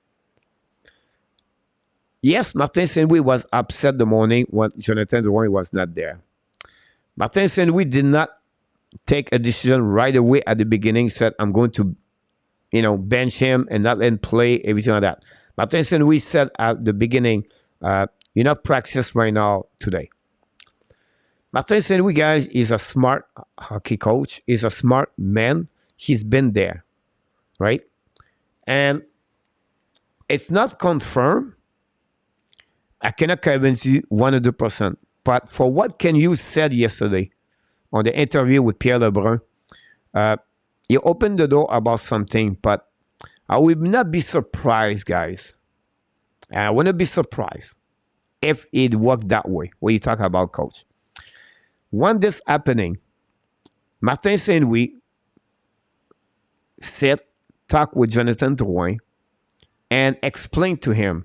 Speaker 1: Yes, Martin Saint-Louis was upset the morning when Jonathan Drouin was not there. Martin Saint-Louis did not take a decision right away at the beginning, said, I'm going to, you know, bench him and not let him play, everything like that. Martin Saint-Louis said at the beginning, you're not practice right now today. Martin Saint-Louis, guys, is a smart hockey coach. He's a smart man. He's been there, right? And it's not confirmed. I cannot convince you 100%. But for what Ken Hughes said yesterday on the interview with Pierre Lebrun, he opened the door about something, but I will not be surprised, guys. And I wouldn't be surprised if it worked that way, when you talk about coach. When this happening, Martin Saint-Louis talk with Jonathan Drouin and explain to him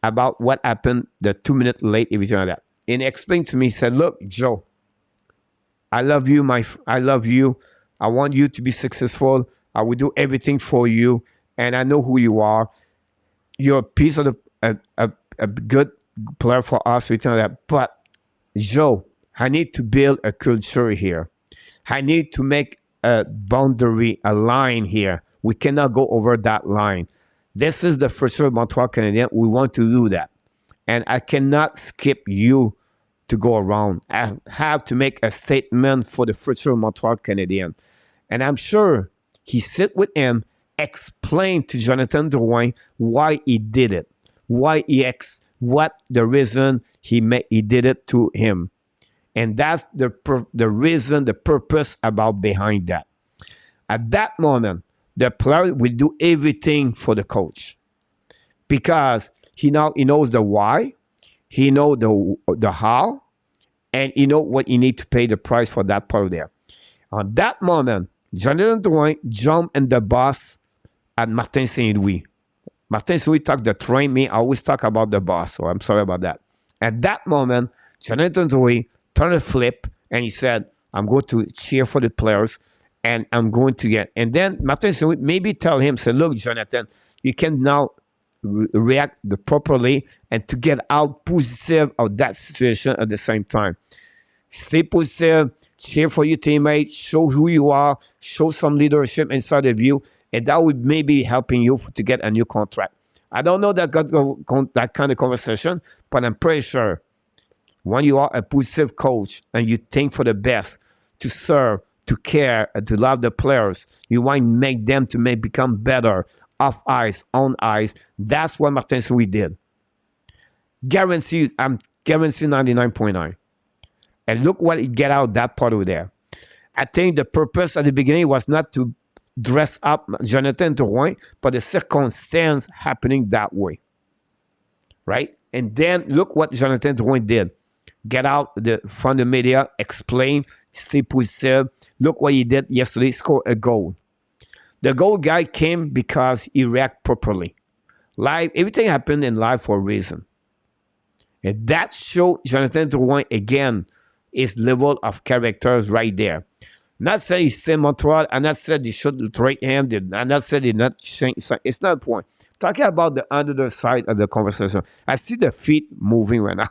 Speaker 1: about what happened the 2 minutes late, everything like that. And he explained to me, he said, look, Joe, I love you, I love you. I want you to be successful. I will do everything for you. And I know who you are. You're a piece of a good player for us, everything like that. But, Joe, I need to build a culture here. I need to make a boundary, a line here. We cannot go over that line. This is the future of Montreal Canadiens. We want to do that. And I cannot skip you to go around. I have to make a statement for the future of Montreal Canadiens. And I'm sure he sit with him, explain to Jonathan Drouin why he did it, what the reason he did it to him. And that's the reason, the purpose about behind that. At that moment, the player will do everything for the coach because he knows the why, he knows the how, and you know what you need to pay the price for that part there. On that moment, Jonathan Drouin jumped in the bus at Martin Saint-Louis. Martin Saint-Louis took the train. Me, I always talk about the bus, so I'm sorry about that. At that moment, Jonathan Drouin turned a flip and he said, I'm going to cheer for the players and I'm going to get. And then Martin Saint-Louis maybe tell him, say, look, Jonathan, you can now react properly and to get out positive of that situation at the same time. Stay positive, cheer for your teammates, show who you are, show some leadership inside of you, and that would maybe helping you to get a new contract. I don't know that kind of conversation, but I'm pretty sure when you are a positive coach and you think for the best, to serve, to care, and to love the players, you want to make them to become better off ice, on ice. That's what Martin Saint-Louis did. Guaranteed, I'm guaranteed 99.9. And look what he get out that part over there. I think the purpose at the beginning was not to dress up Jonathan Drouin, but the circumstance happening that way. Right? And then look what Jonathan Drouin did. Get out from the media, explain, stay positive. Look what he did yesterday, score a goal. The goal guy came because he reacted properly. Live, everything happened in life for a reason. And that showed Jonathan Drouin again his level of characters right there. Not saying he's still Montreal. I'm not saying they should trade him. I'm not saying they not change. It's not the point. Talking about the other side of the conversation. I see the feet moving right now.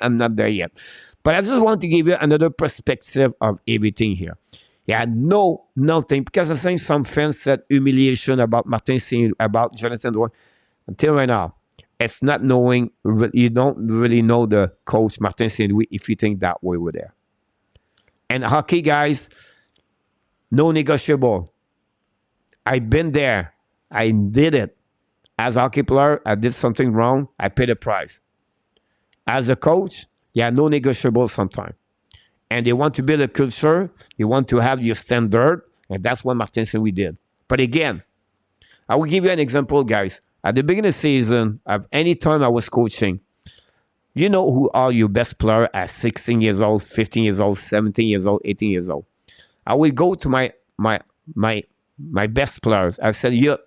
Speaker 1: I'm not there yet. But I just want to give you another perspective of everything here. Yeah, nothing. Because I think some fans said humiliation about Martin Saint, about Jonathan Drouin. Until right now, it's not knowing. You don't really know the coach, Martin Saint-Louis, if you think that way over there. And hockey, guys, no negotiable. I've been there. I did it. As a hockey player, I did something wrong. I paid the price. As a coach, yeah, no negotiable sometimes. And they want to build a culture. They want to have your standard. And that's what Martin Saint-Louis did. But again, I will give you an example, guys. At the beginning of the season, at any time I was coaching, you know who are your best player at 16 years old, 15 years old, 17 years old, 18 years old. I will go to my best players. I said, you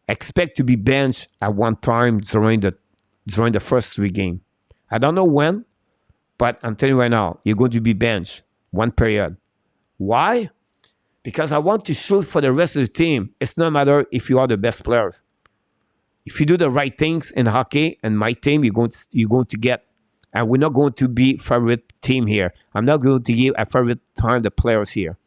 Speaker 1: expect to be benched at one time during the first 3 games. I don't know when, but I'm telling you right now, you're going to be benched one period. Why? Because I want to shoot for the rest of the team. It's no matter if you are the best players. If you do the right things in hockey and my team, you're going to get. And we're not going to be favorite team here. I'm not going to give a favorite time the players here.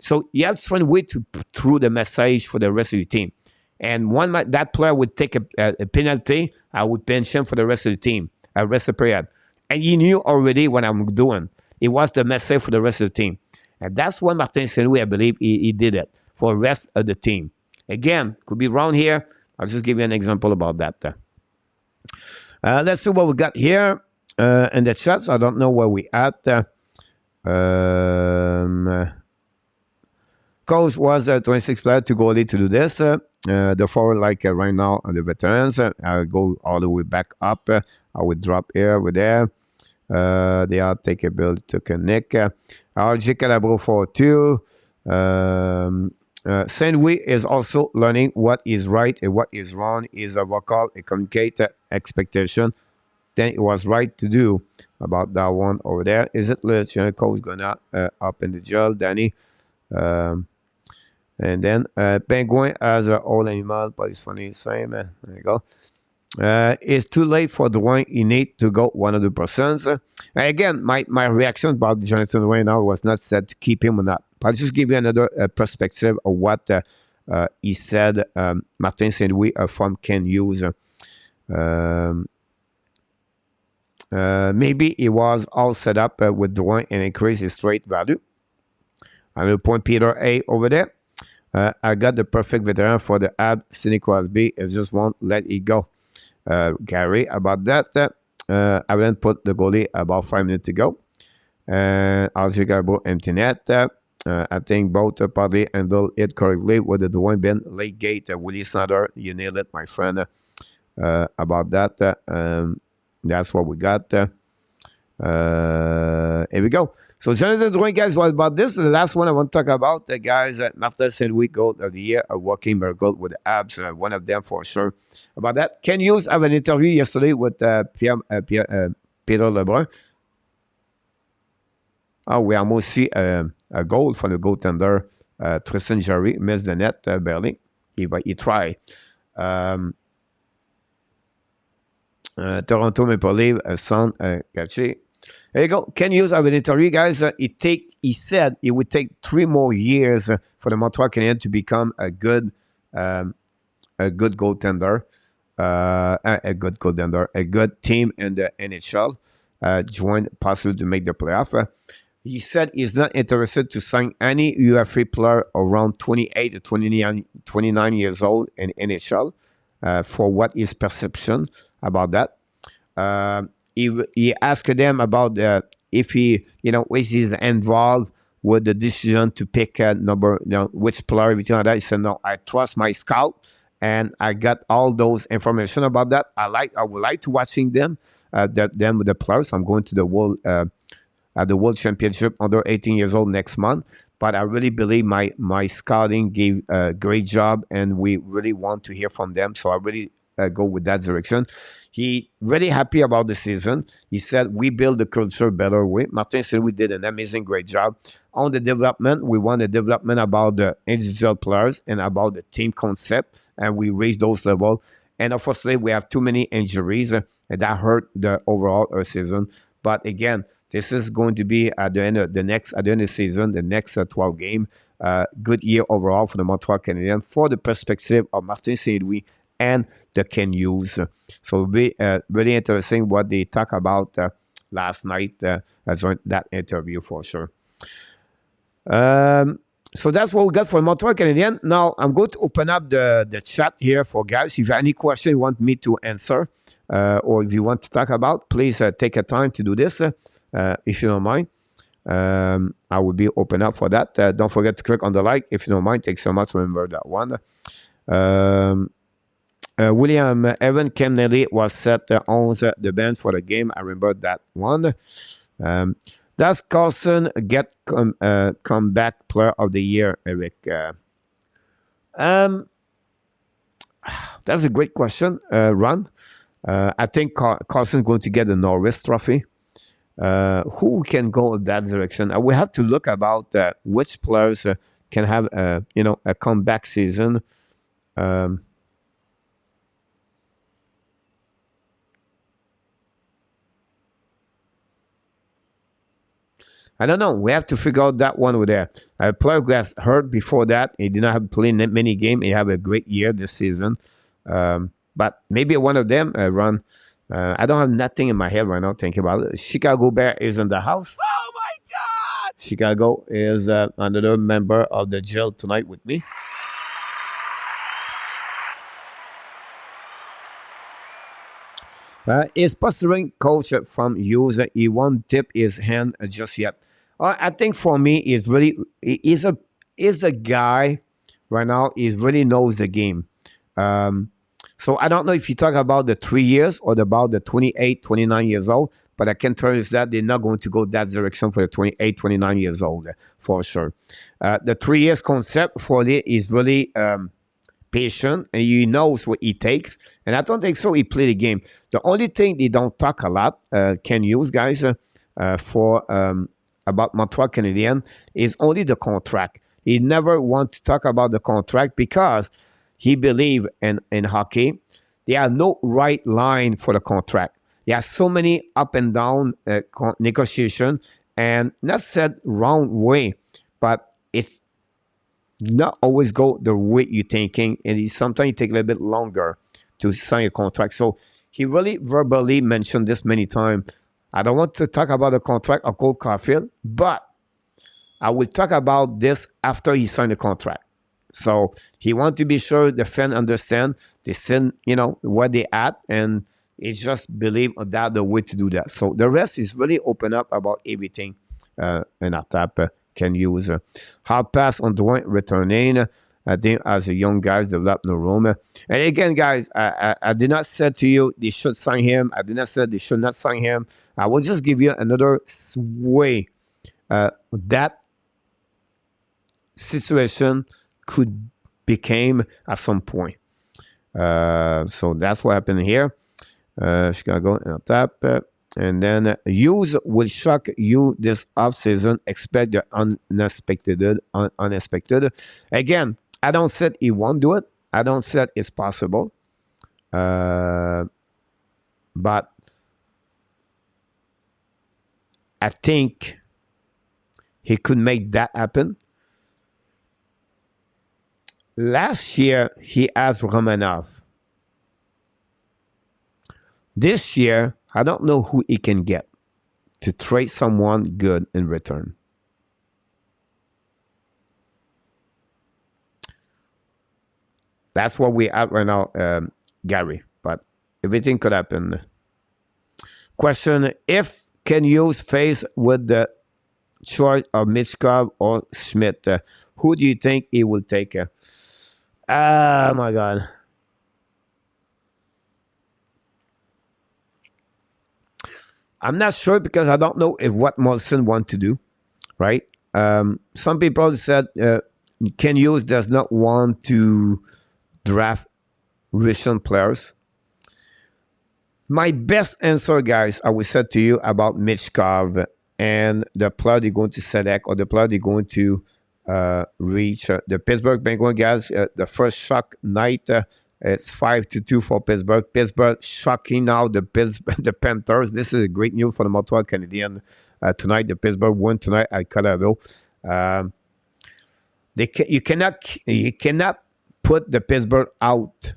Speaker 1: So you have to find a way to through the message for the rest of the team. And when that player would take a penalty, I would bench him for the rest of the team, rest of the period. And you knew already what I'm doing. It was the message for the rest of the team. And that's what Martin Saint-Louis, I believe, he did it for the rest of the team. Again, could be wrong here. I'll just give you an example about that. Let's see what we got here in the chats. I don't know where we at. Coach was 26 player to goalie to do this. The forward, like right now, on the veterans, I'll go all the way back up. I would drop here over there. They are take a build to connect. RG Calabro for 2. Saint-Louis is also learning what is right and what is wrong. Is a vocal, a communicate expectation. Then it was right to do about that one over there. Is it LUCIANO coach gonna up in the jail, Danny? And then Penguin as an old animal, but it's funny, same. There you go. It's too late for Drouin. He need to go 100%. Again, my reaction about Jonathan Drouin now was not said to keep him or not. But I'll just give you another perspective of what he said. Martin Saint-Louis from Ken Hughes. Maybe it was all set up with Drouin and increase his trade value. I will point Peter A over there. I got the perfect veteran for the Habs. Sidney Crosby. I just won't let it go. Gary, about that. I will put the goalie about 5 minutes to go. And I'll check about empty net. I think both probably handle it correctly with the Drouin Ben late gate. Willie SLATER, you nailed it, my friend. About that. That's what we got. Here we go. So Jonathan Drouin, guys, what about this? The last one I want to talk about, the guys at Martin Saint-Louis Gold of the Year, a working miracle with the Habs, one of them for sure. About that, Ken Hughes have an interview yesterday with Peter Lebrun. Oh, we almost see a goal from the goaltender, Tristan Jarry, missed the net barely. He tried. Toronto Maple Leafs, Son Caché. There you go. Ken Hughes have an interview, guys. He said it would take 3 more years for the Montreal Canadiens to become a good goaltender, a good team in the NHL, join possibly to make the playoff. He said he's not interested to sign any UFA player around 28 to 29 years old in NHL for what is perception about that. He asked them about if he, is he involved with the decision to pick a number, which player, everything like that. He said, no, I trust my scout, and I got all those information about that. I would like to watching them, the players. I'm going to the World Championship under 18 years old next month. But I really believe my scouting gave a great job, and we really want to hear from them. So I really go with that direction. He really happy about the season. He said, we build the culture better way. Martin said we did an amazing, great job. On the development, we want the development about the individual players and about the team concept, and we raised those levels. And unfortunately, we have too many injuries, and that hurt the overall season. But again, this is going to be at the end of the season, the next 12 game. Good year overall for the Montreal Canadiens for the perspective of Martin Saint-Louis and the Ken Hughes. So it'll be really interesting what they talk about last night as that interview for sure. So that's what we got for Montreal Canadiens. Now I'm going to open up the chat here for guys. If you have any question you want me to answer or if you want to talk about, please take a time to do this if you don't mind. I will be open up for that. Don't forget to click on the like if you don't mind. Thanks so much. Remember that one. William Evan Kemnelly was set on the bench for the game. I remember that one. Does Carlson get comeback player of the year, Eric? That's a great question, Ron. I think Carlson is going to get the Norris Trophy. Who can go in that direction? We have to look about which players can have a comeback season. I don't know. We have to figure out that one over there. A player who has hurt before that. He did not have played many games. He had a great year this season. But maybe one of them, Ron. I don't have nothing in my head right now thinking about it. Chicago Bear is in the house.
Speaker 2: Oh, my God!
Speaker 1: Chicago is another member of the jail tonight with me. Is posturing coach from Hughes? He won't tip his hand just yet. I think for me, he's a guy right now. He really knows the game. So I don't know if you talk about the 3 years or about the 28, 29 years old, but I can tell you that they're not going to go that direction for the 28, 29 years old for sure. The 3 years concept for it is really patient, and he knows what he takes. And I don't think so. He played the game. The only thing they don't talk a lot, can use guys about Montreal Canadiens is only the contract. He never want to talk about the contract because he believe in hockey. There are no right line for the contract. There are so many up and down negotiation, and not said wrong way, but it's not always go the way you're thinking, and sometimes it take a little bit longer to sign a contract. So he really verbally mentioned this many times. I don't want to talk about the contract of Cole Caulfield, but I will talk about this after he signed the contract. So he wants to be sure the fan understand they send, where they at, and it's just believe that the way to do that. So the rest is really open up about everything and our tap can use. Hard pass on Drouin returning. I think as a young guys develop no room. And again, guys, I did not say to you they should sign him. I did not say they should not sign him. I will just give you another way that situation could became at some point. So that's what happened here. Chicago and tap. And then Hughes will shock you this offseason. Expect the unexpected. Again, I don't say he won't do it. I don't say it's possible. But I think he could make that happen. Last year, he asked Romanov. This year, I don't know who he can get to trade someone good in return. That's what we're at right now, Gary. But everything could happen. Question, if can use face with the choice of Michkov or Schmidt, who do you think he will take? Oh, my God. I'm not sure because I don't know if what Molson want to do, right? Some people said Ken Hughes does not want to draft recent players. My best answer, guys, I will say to you about Michkov and the player they're going to select or the player they're going to reach. The Pittsburgh Penguins, guys, the first shock night, it's 5-2 for Pittsburgh. Pittsburgh shocking now the Panthers. This is great news for the Montreal Canadiens tonight. The Pittsburgh won tonight at Colorado. You cannot put the Pittsburgh out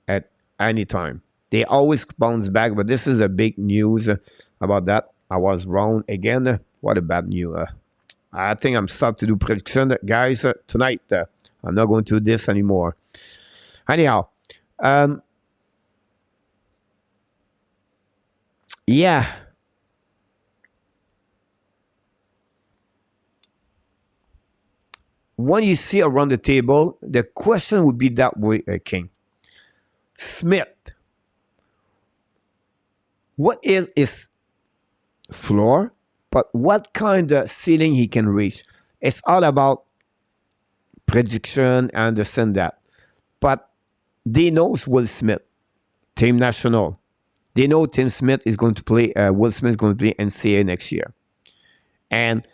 Speaker 1: at any time. They always bounce back, but this is a big news about that. I was wrong again. What a bad news. I think I'm stopped to do prediction, guys, tonight. I'm not going to do this anymore. Anyhow, yeah. When you see around the table, the question would be that way, King. Smith, what is his floor, but what kind of ceiling he can reach? It's all about prediction. I understand that. But they know Will Smith, Team National. They know Tim Smith is going to play, Will Smith is going to play NCAA next year. And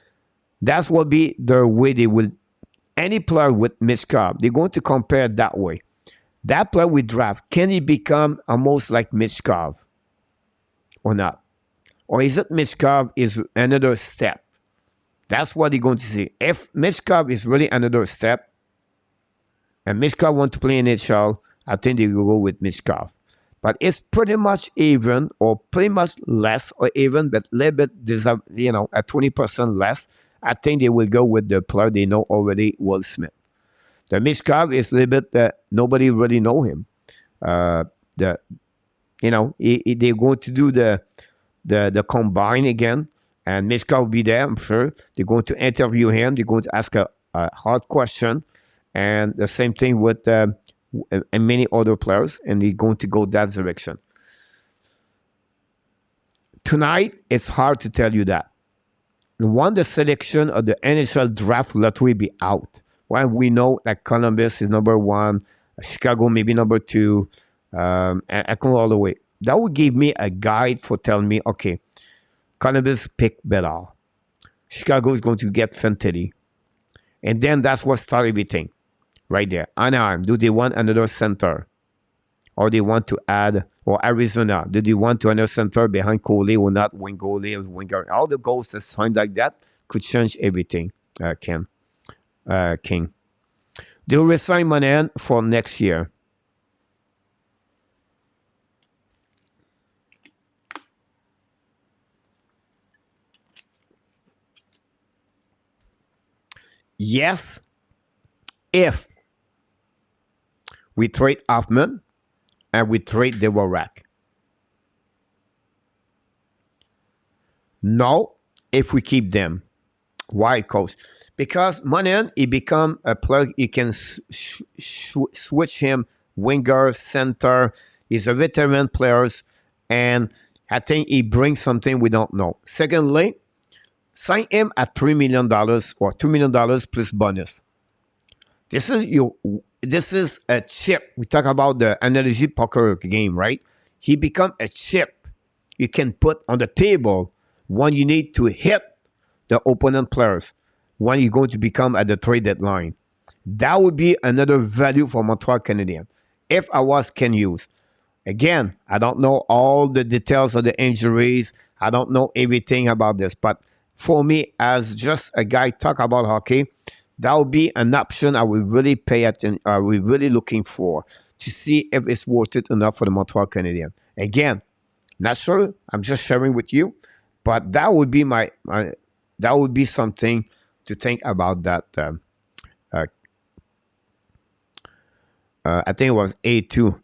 Speaker 1: that's what be their way they will, any player with Michkov, they're going to compare that way. That player we draft, can he become almost like Michkov or not? Or is it Michkov is another step? That's what they're going to see. If Michkov is really another step, and Michkov want to play in NHL, I think they will go with Michkov. But it's pretty much even, or pretty much less, or even, but a little bit, at 20% less. I think they will go with the player they know already, Will Smith. The Michkov is a little bit, nobody really know him. They're going to do the combine again, and Michkov will be there, I'm sure. They're going to interview him. They're going to ask a hard question. And the same thing with and many other players, and they're going to go that direction. Tonight, it's hard to tell you that. When the selection of the NHL draft lottery be out, when we know that Columbus is number 1, Chicago maybe number 2, and I go all the way. That would give me a guide for telling me, okay, Columbus picked better. Chicago is going to get Fantilli. And then that's what started everything. Right there. Anaheim, do they want another center? Or they want to add, or Arizona, do they want to another center behind Goalie or not? Wing Goalie or winger? All the goals that signed like that could change everything, King. They'll resign Monahan for next year. Yes, if we trade Hoffman and we trade Dvorak. No, if we keep them. Why, coach? Because Monahan, he become a plug. You can switch him winger, center. He's a veteran player, and I think he brings something we don't know. Secondly, sign him at $3 million or $2 million plus bonus. This is your. This is a chip. We talk about the analogy poker game, right? He become a chip you can put on the table when you need to hit the opponent players when you're going to become at the trade deadline. That would be another value for Montreal Canadiens. If I was Ken Hughes, again, I don't know all the details of the injuries. I don't know everything about this, but for me, as just a guy talk about hockey, that would be an option I would really pay attention. I would really looking for to see if it's worth it enough for the Montreal Canadiens. Again, not sure. I'm just sharing with you, but that would be my that would be something to think about. That I think it was A2.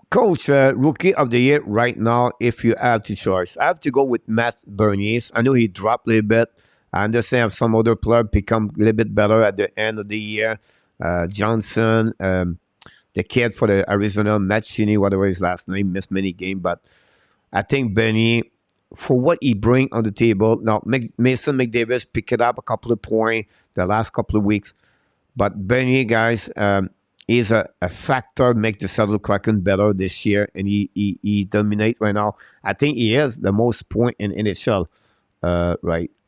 Speaker 1: Coach, rookie of the year right now, if you have to choice. I have to go with Matt Bernier. I know he dropped a little bit. I understand some other club become a little bit better at the end of the year. Johnson, the kid for the Arizona, Matt Cheney, whatever his last name, missed many games. But I think Bernier, for what he bring on the table, now Mason McDavis picked it up a couple of points the last couple of weeks. But Bernier, guys, is a factor, make the Seattle Kraken better this year, and he dominate right now. I think he is the most point in NHL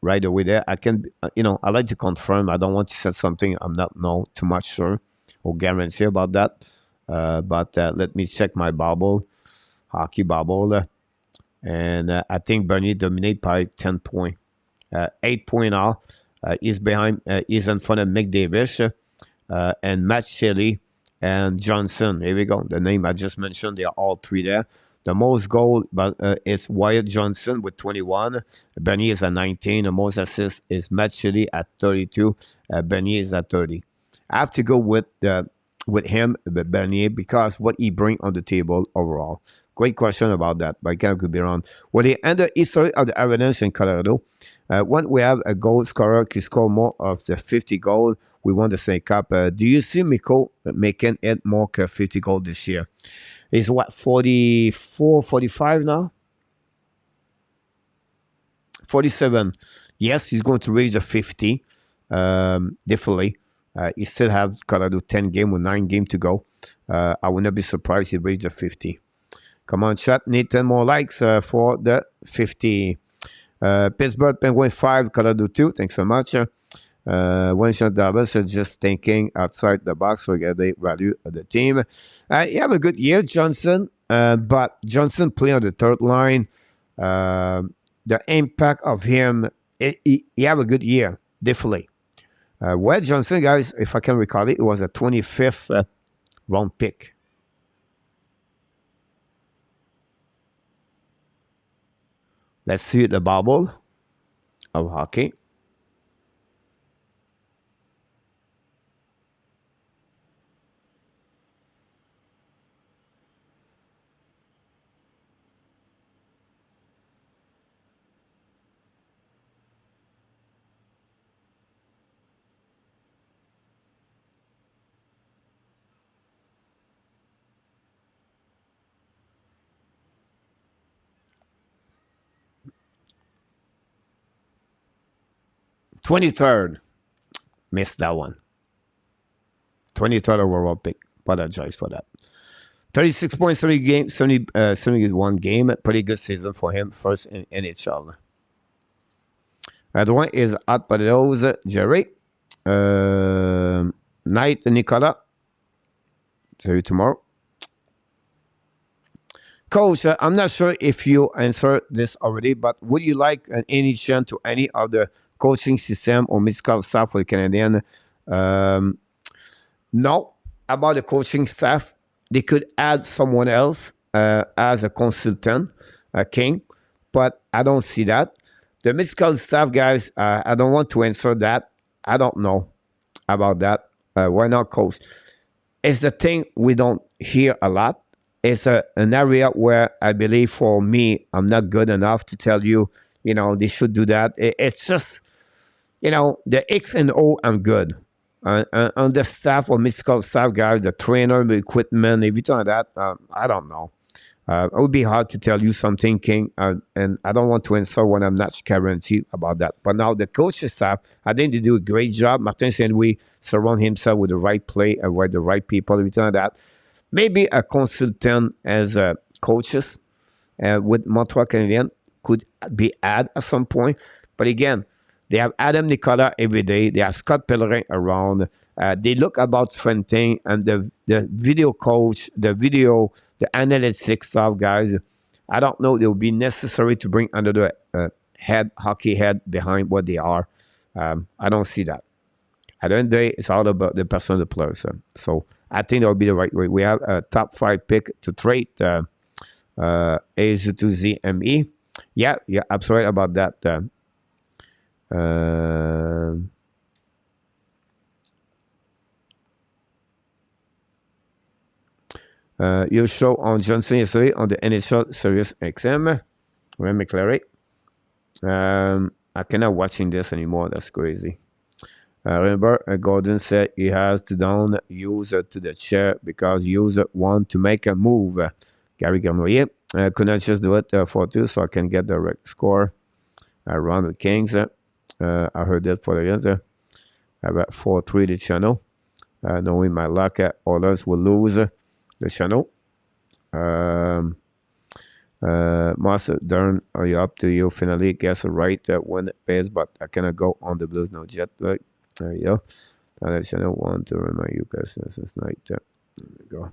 Speaker 1: right away there. I can, I like to confirm. I don't want to say something I'm not too much sure or guarantee about that. But let me check my bubble, hockey bubble, and I think Bernier dominate by 10 points, 8 points now. He's behind. He's in front of McDavis and Matt Shelley and Johnson. Here we go. The name I just mentioned, they are all three there. The most goal is Wyatt Johnson with 21. Bernier is at 19. The most assists is Matt Shelley at 32. Bernier is at 30. I have to go with him, Bernier, because what he bring on the table overall. Great question about that, but I could be wrong. Well, the end of history of the Avalanche in Colorado, when we have a goal scorer who score more of the 50 goal, we won the Stanley Cup. Do you see Mikko making it more than 50 goals this year? He's what, 44, 45 now? 47. Yes, he's going to reach the 50, definitely. He still have Colorado 10 games with 9 games to go. I would not be surprised if he reached the 50. Come on, chat. Need 10 more likes for the 50. Pittsburgh Penguins 5, Colorado 2. Thanks so much. Winston Dallas is just thinking outside the box. Forget the value of the team. You have a good year, Johnson. But Johnson playing on the third line. The impact of him, he have a good year, definitely. Where Johnson, guys, if I can recall it, was a 25th round pick. Let's see the bubble of hockey. '23rd, missed that one. 23rd overall pick. Apologize for that. 36 points, 30 games, 71 game. Pretty good season for him. First in NHL. The one is at Padeos, Jerry. Night, Nicola. See you tomorrow. Coach, I'm not sure if you answered this already, but would you like any chance to any of the coaching system or medical staff for the Canadiens? No. About the coaching staff, they could add someone else as a consultant, King, but I don't see that. The medical staff, guys, I don't want to answer that. I don't know about that. Why not coach? It's the thing we don't hear a lot. It's an area where I believe for me, I'm not good enough to tell you, they should do that. It's just You know, the X and O, I'm good. On the staff or mystical staff guys, the trainer, the equipment, everything like that, I don't know. It would be hard to tell you something, King, and I don't want to answer when I'm not guaranteed about that. But now the coaching staff, I think they do a great job. Martin Saint-Louis surround himself with the right play and with the right people, everything like that. Maybe a consultant as coaches with Montreal Canadiens could be added at some point. But again, they have Adam Nicola every day. They have Scott Pellerin around. They look about strengthening and the video coach, the analytics stuff, guys. I don't know. It will be necessary to bring another hockey head behind what they are. I don't see that. At the end of the day, it's all about the person of the players. So I think that would be the right way. We have a top 5 pick to trade A2ZME. Yeah, absolutely about that. You show on Johnson yesterday on the NHL Series XM. Let me clear it. I cannot watching this anymore. That's crazy. Remember, Gordon said he has to down Hughes to the chair because Hughes want to make a move. Gary Cournoyer could not just do it 4-2 so I can get the right score around the Kings. I heard that for the answer. About 4-3 the channel. Knowing my luck, others will lose the channel. Master Dern, are you up to you? Finally, guess right when it pays, but I cannot go on the Blues, no jet lag. There you go. The channel want to remind you guys this night. There we go.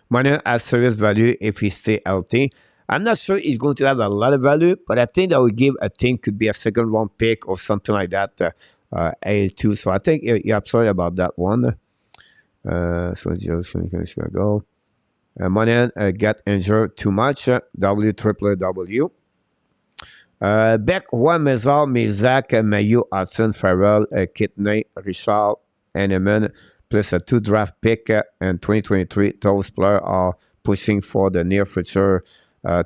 Speaker 1: Money has serious value if he stay healthy. I'm not sure he's going to have a lot of value, but I think that would give a team could be a second round pick or something like that. A2. So I think you're absolutely about that one. So just gonna go. Money got injured too much. W. Beck, Roy, Mézard, Mézac, Mailloux, Hudson, Farrell, Kidney, Richard, Henneman, plus a 2 draft pick in 2023. Those players are pushing for the near future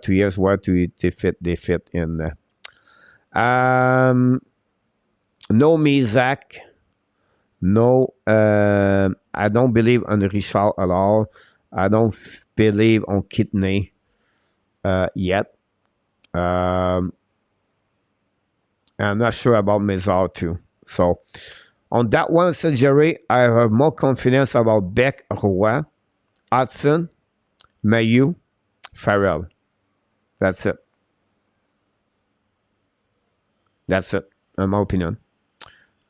Speaker 1: 2 years where they fit in. No Mézac. No, I don't believe on Richard at all. I don't believe on Kidney yet. I'm not sure about Mézard too. So on that one, said Jerry, I have more confidence about Beck, Roy, Hudson, Mailloux, Farrell. That's it. That's it, in my opinion.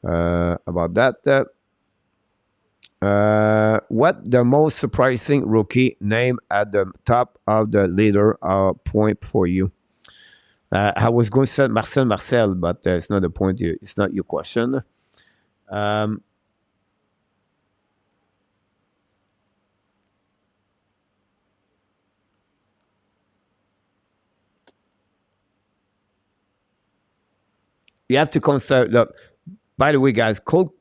Speaker 1: About that. What the most surprising rookie name at the top of the leader point for you? I was going to say Marcel, but it's not the point. It's not your question. You have to consider. Look, by the way, guys, Cole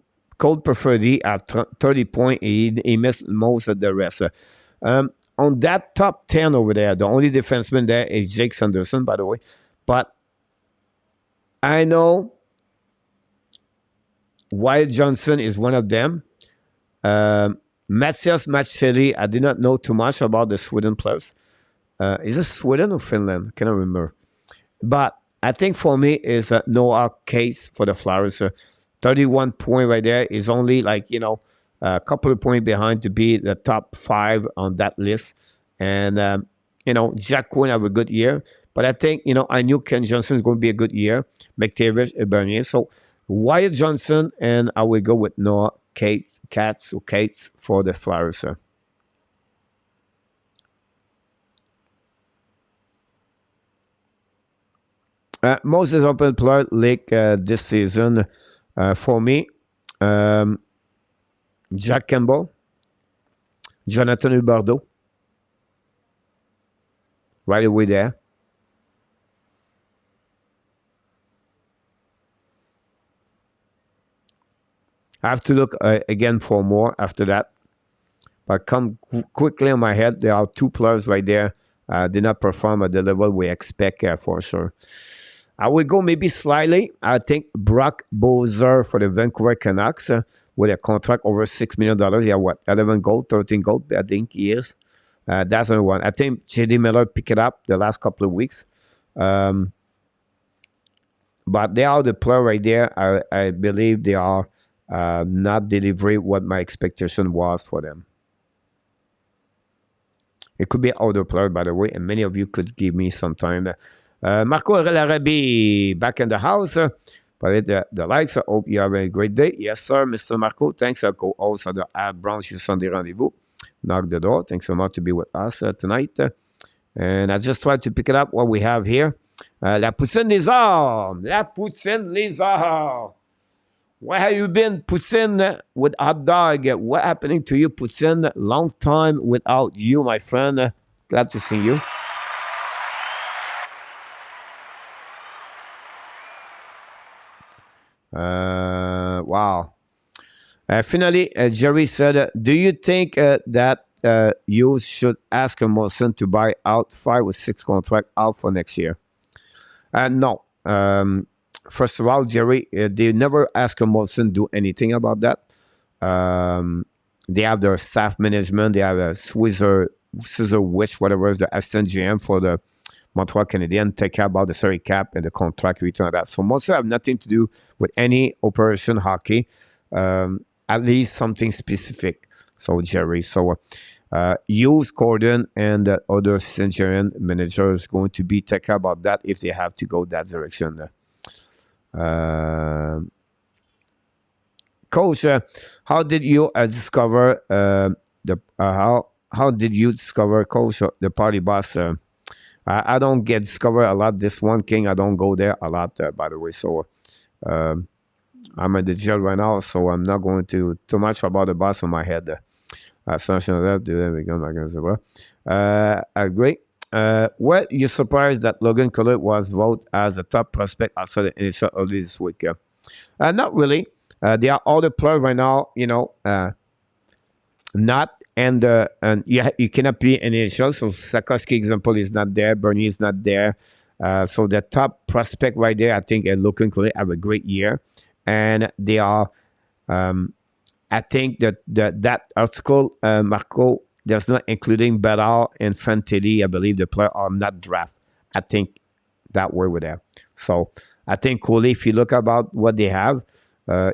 Speaker 1: preferred he at 30 points. He missed most of the rest. On that top 10 over there, the only defenseman there is Jake Sanderson, by the way. But I know Wyatt Johnson is one of them. Matthias Machelli, I did not know too much about the Sweden players. Is it Sweden or Finland? I cannot remember. But I think for me is Noah Cates for the Flyers. 31 point right there is only like, a couple of points behind to be the top 5 on that list. And, Jack Quinn have a good year. But I think, I knew Ken Johnson is going to be a good year. McTavish, Bernier. So Wyatt Johnson, and I will go with Noah Cates for the Flyers. Moses open player league this season for me. Jack Campbell, Jonathan Huberdeau, right away there. I have to look again for more after that. but come quickly on my head, there are two players right there did not perform at the level we expect for sure. I would go maybe slightly. I think Brock Bowser for the Vancouver Canucks with a contract over $6 million. Yeah, what, 11 gold, 13 gold, I think he is. That's only one. I think J.D. Miller picked it up the last couple of weeks. But they are the player right there. I believe they are not delivering what my expectation was for them. It could be other player, by the way, and many of you could give me some time. Marco Arellarabi back in the house. But the likes. I hope you have a great day. Yes, sir, Mr. Marco. Thanks. I'll go also the branch you Sunday rendezvous. Knock the door. Thanks so much to be with us tonight. And I just tried to pick it up what we have here. La Poutine Lézard. La Poutine Lézard. Where have you been, Poutine, with hot dog? What happening to you, Poutine? Long time without you, my friend. Glad to see you. Wow. Finally, Jerry said, do you think that you should ask Molson to buy out 5 or 6 contract out for next year? No. First of all, Jerry, they never ask Molson to do anything about that. They have their staff management. They have a Scissor Witch, whatever is the assistant GM for the Montreal Canadiens, take care about the salary cap and the contract return of that. So Molson have nothing to do with any operation hockey, at least something specific. So Jerry, Hughes, Gordon, and the other assistant managers going to be take care about that if they have to go that direction. Coach, how did you discover how did you discover, Coach, the party bus? I don't get discovered a lot. This one king, I don't go there a lot, by the way. So I'm at the jail right now, so I'm not going to too much about the bus on my head. Great. Were you surprised that Logan Coulthard was voted as a top prospect outside the NHL early this week? Not really. There are other players right now, not, and you cannot be in NHL. So Sakoski, example, is not there. Bernier is not there. So the top prospect right there, I think, Logan Coulthard have a great year. And they are, I think that article, Marco, there's not including Bedard and Fantilli. I believe the player are not draft. I think that way with them. So I think Cooley, if you look about what they have,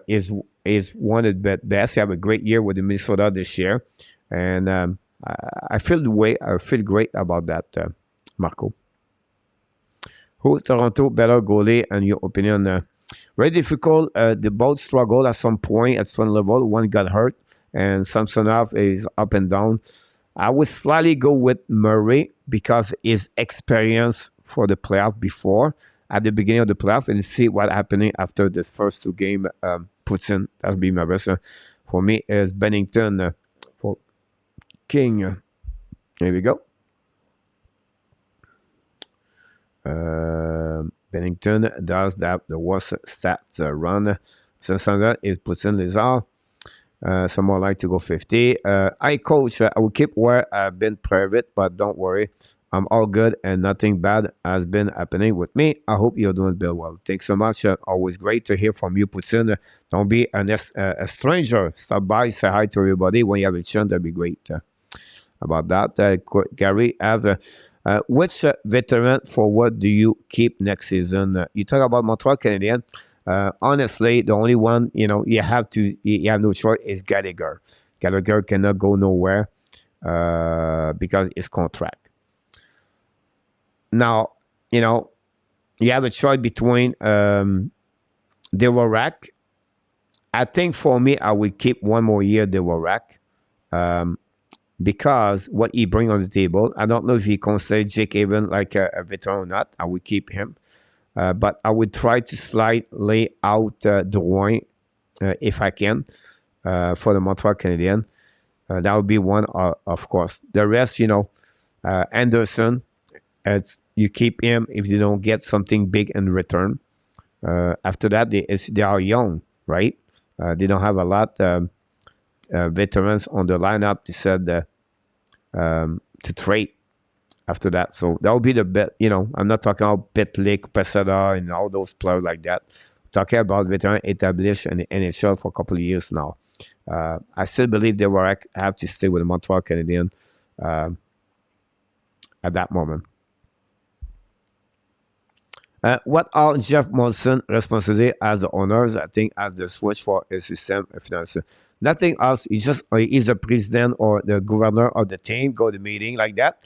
Speaker 1: is one of the best. They have a great year with the Minnesota this year, and I feel great about that, Marco. Who Toronto better goalie and your opinion? Very difficult. They both struggle at some point at some level. One got hurt, and Samsonov is up and down. I would slightly go with Murray because his experience for the playoff before, at the beginning of the playoff, and see what happening after the first 2 games puts in. That's be my best. For me, is Bennington for King. Here we go. Bennington does that. The worst stats run. Sansander is Poutine Lézard. Some more like to go 50. I coach. I will keep where I've been private, but don't worry. I'm all good and nothing bad has been happening with me. I hope you're doing very well. Thanks so much. Always great to hear from you, Poutine. Don't be a stranger. Stop by, say hi to everybody. When you have a chance, that'd be great. About that, Gary, which veteran forward do you keep next season? You talk about Montreal Canadiens. Honestly, the only one, you have no choice is Gallagher. Gallagher cannot go nowhere because his contract. Now, you have a choice between DUARTE. I think for me, I would keep one more year DUARTE because what he brings on the table, I don't know if he considers Jake Haven like a veteran or not. I would keep him. But I would try to slightly out Drouin if I can for the Montreal Canadiens. That would be one, of course. The rest, Anderson, you keep him if you don't get something big in return. After that, they are young, right? They don't have a lot. veterans on the lineup. They said to trade after that. So that would be the bet. I'm not talking about Pitlick, Pesada, and all those players like that. I'm talking about veteran established in the NHL for a couple of years now. I still believe they will have to stay with the Montreal Canadiens at that moment. What are Jeff Molson responsibility as the owners? I think as the switch for a system financier. Nothing else. He's the president or the governor of the team. Go to meeting like that.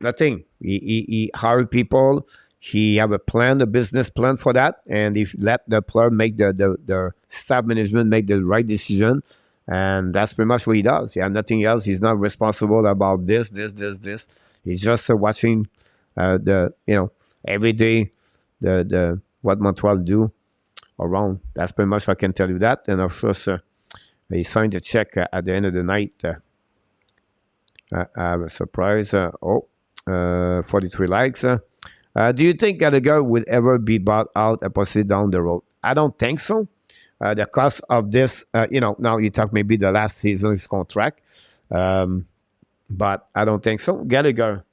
Speaker 1: Nothing. He hired people. He have a plan, a business plan for that, and if let the player make the staff management make the right decision, and that's pretty much what he does. Yeah, nothing else. He's not responsible about this. He's just watching every day the what Montreal do around. That's pretty much I can tell you that. And of course, he signed a check at the end of the night. I have a surprise. 43 likes. Do you think Gallagher would ever be bought out and possibly down the road? I don't think so. The cost of this, now you talk maybe the last season's contract, but I don't think so. Gallagher.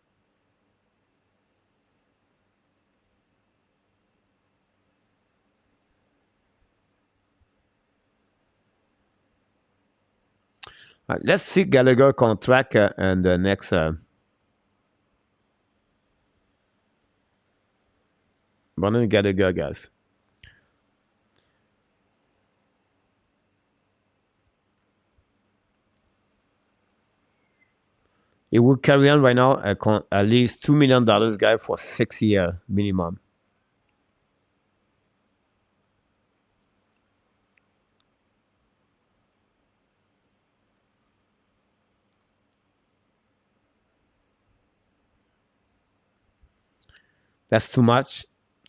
Speaker 1: Let's see Gallagher contract and the next. Brandon Gallagher, guys. It will carry on right now at least $2 million guy for 6 years minimum. That's too much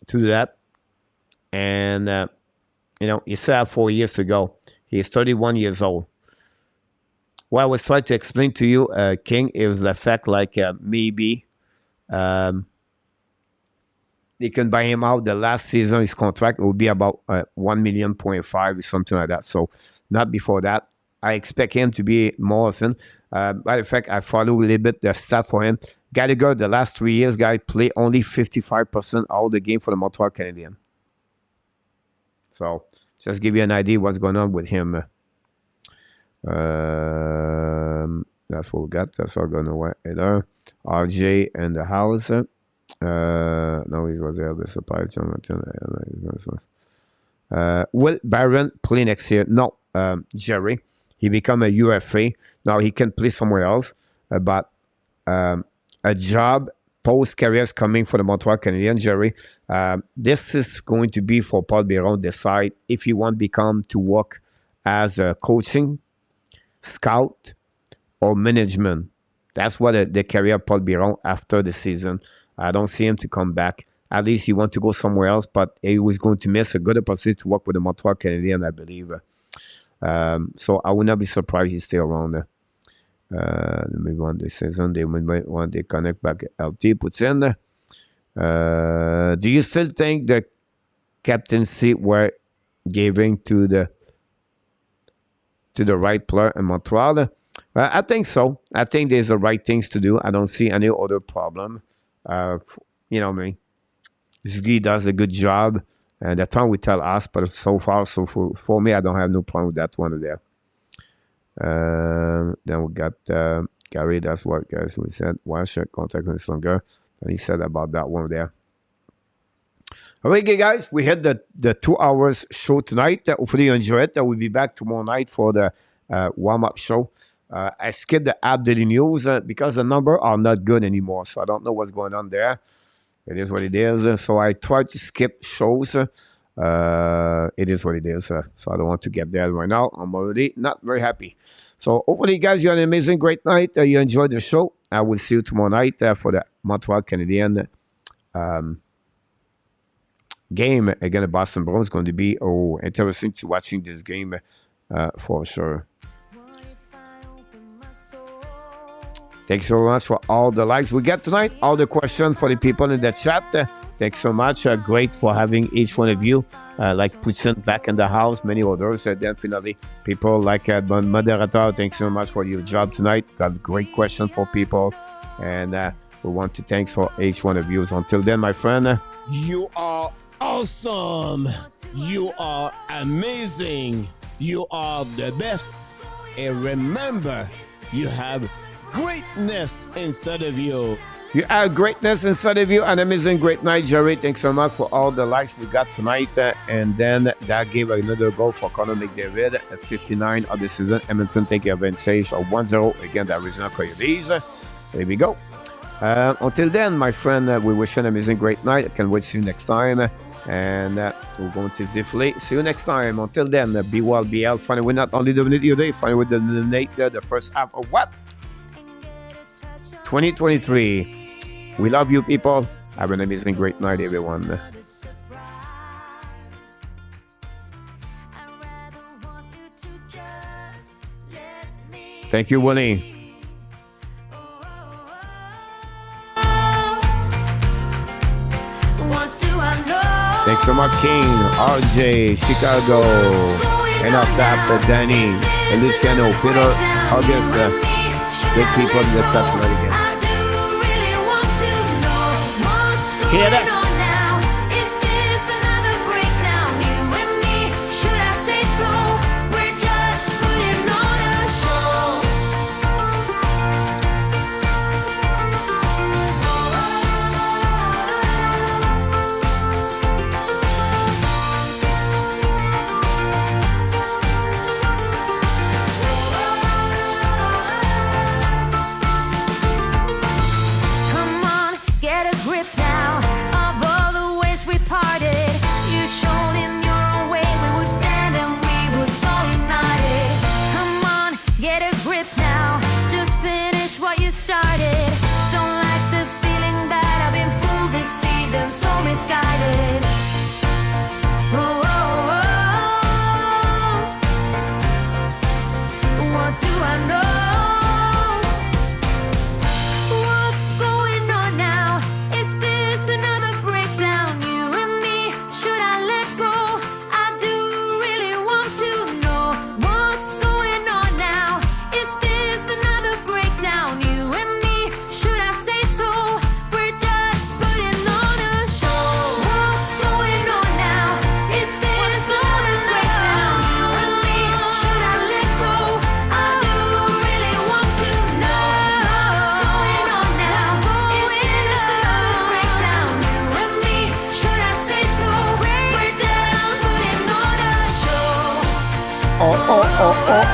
Speaker 1: to do that. And, he still have 4 years to go. He's 31 years old. What I was trying to explain to you, King, is the fact maybe they can buy him out the last season. His contract will be about 1.5 million or something like that. So not before that. I expect him to be more often. By the fact, I follow a little bit the stat for him. Gallagher, the last 3 years, guy, play only 55% all the game for the Montreal Canadiens. So just give you an idea what's going on with him. That's what we got. That's all going away. RJ and the house. No, he was there. The surprise. Will Barron play next year? No, Jerry. He become a UFA. Now he can play somewhere else. But a job post-career is coming for the Montreal Canadiens, Jerry. This is going to be for Paul Biron decide if he want to work as a coaching, scout, or management. That's what the career of Paul Biron after the season. I don't see him to come back. At least he want to go somewhere else, but he was going to miss a good opportunity to work with the Montreal Canadiens, I believe. So I would not be surprised he stay around there. Maybe one the season they might want to connect back. LT puts in. Do you still think the captaincy were giving to the right player in Montreal? I think so. I think there's the right things to do. I don't see any other problem. Me. Ziggy does a good job, and the time we tell us, but so far, for me, I don't have no problem with that one there. Then we got Gary. That's what guys we said. Wash contact with longer, and he said about that one there. All right, guys, we had the 2 hours show tonight. Hopefully you enjoy it. We'll be back tomorrow night for the warm-up show. I skipped the app daily news because the numbers are not good anymore, so I don't know what's going on there. It is what it is. So I tried to skip shows. It is what it is. So I don't want to get there right now. I'm already not very happy. So hopefully, guys, you had an amazing, great night. You enjoyed the show. I will see you tomorrow night for the Montreal Canadiens game against the Boston Bruins. It's going to be interesting to watching this game for sure. Thanks so much for all the likes we get tonight, all the questions for the people in the chat. Thanks so much. Great for having each one of you. Like Putin back in the house, many others. Definitely people like Moderator. Thanks so much for your job tonight. Got great question for people. And we want to thank for each one of you. Until then, my friend, you are awesome. You are amazing. You are the best. And remember, you have greatness inside of you. You have greatness inside of you. An amazing great night, Jerry. Thanks so much for all the likes we got tonight. And then that gave another goal for Connor McDavid at 59 of the season. Edmonton take advantage of 1-0 against the Arizona Coyotes. There we go. Until then, my friend, we wish you an amazing great night. I can't wait to see you next time. And we're going to deflate. See you next time. Until then, be well, be healthy. Finally, we're not only dominate your day, finally, we dominate the first half of what? 2023. We love you, people. Have an amazing great night, everyone. Thank you, Willie. Thanks so much, King, RJ, Chicago, and off top, Danny, Luciano, Peter, August, good people in the top right again. Hear that?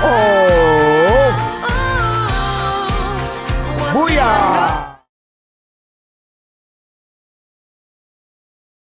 Speaker 1: Oh. Booyah!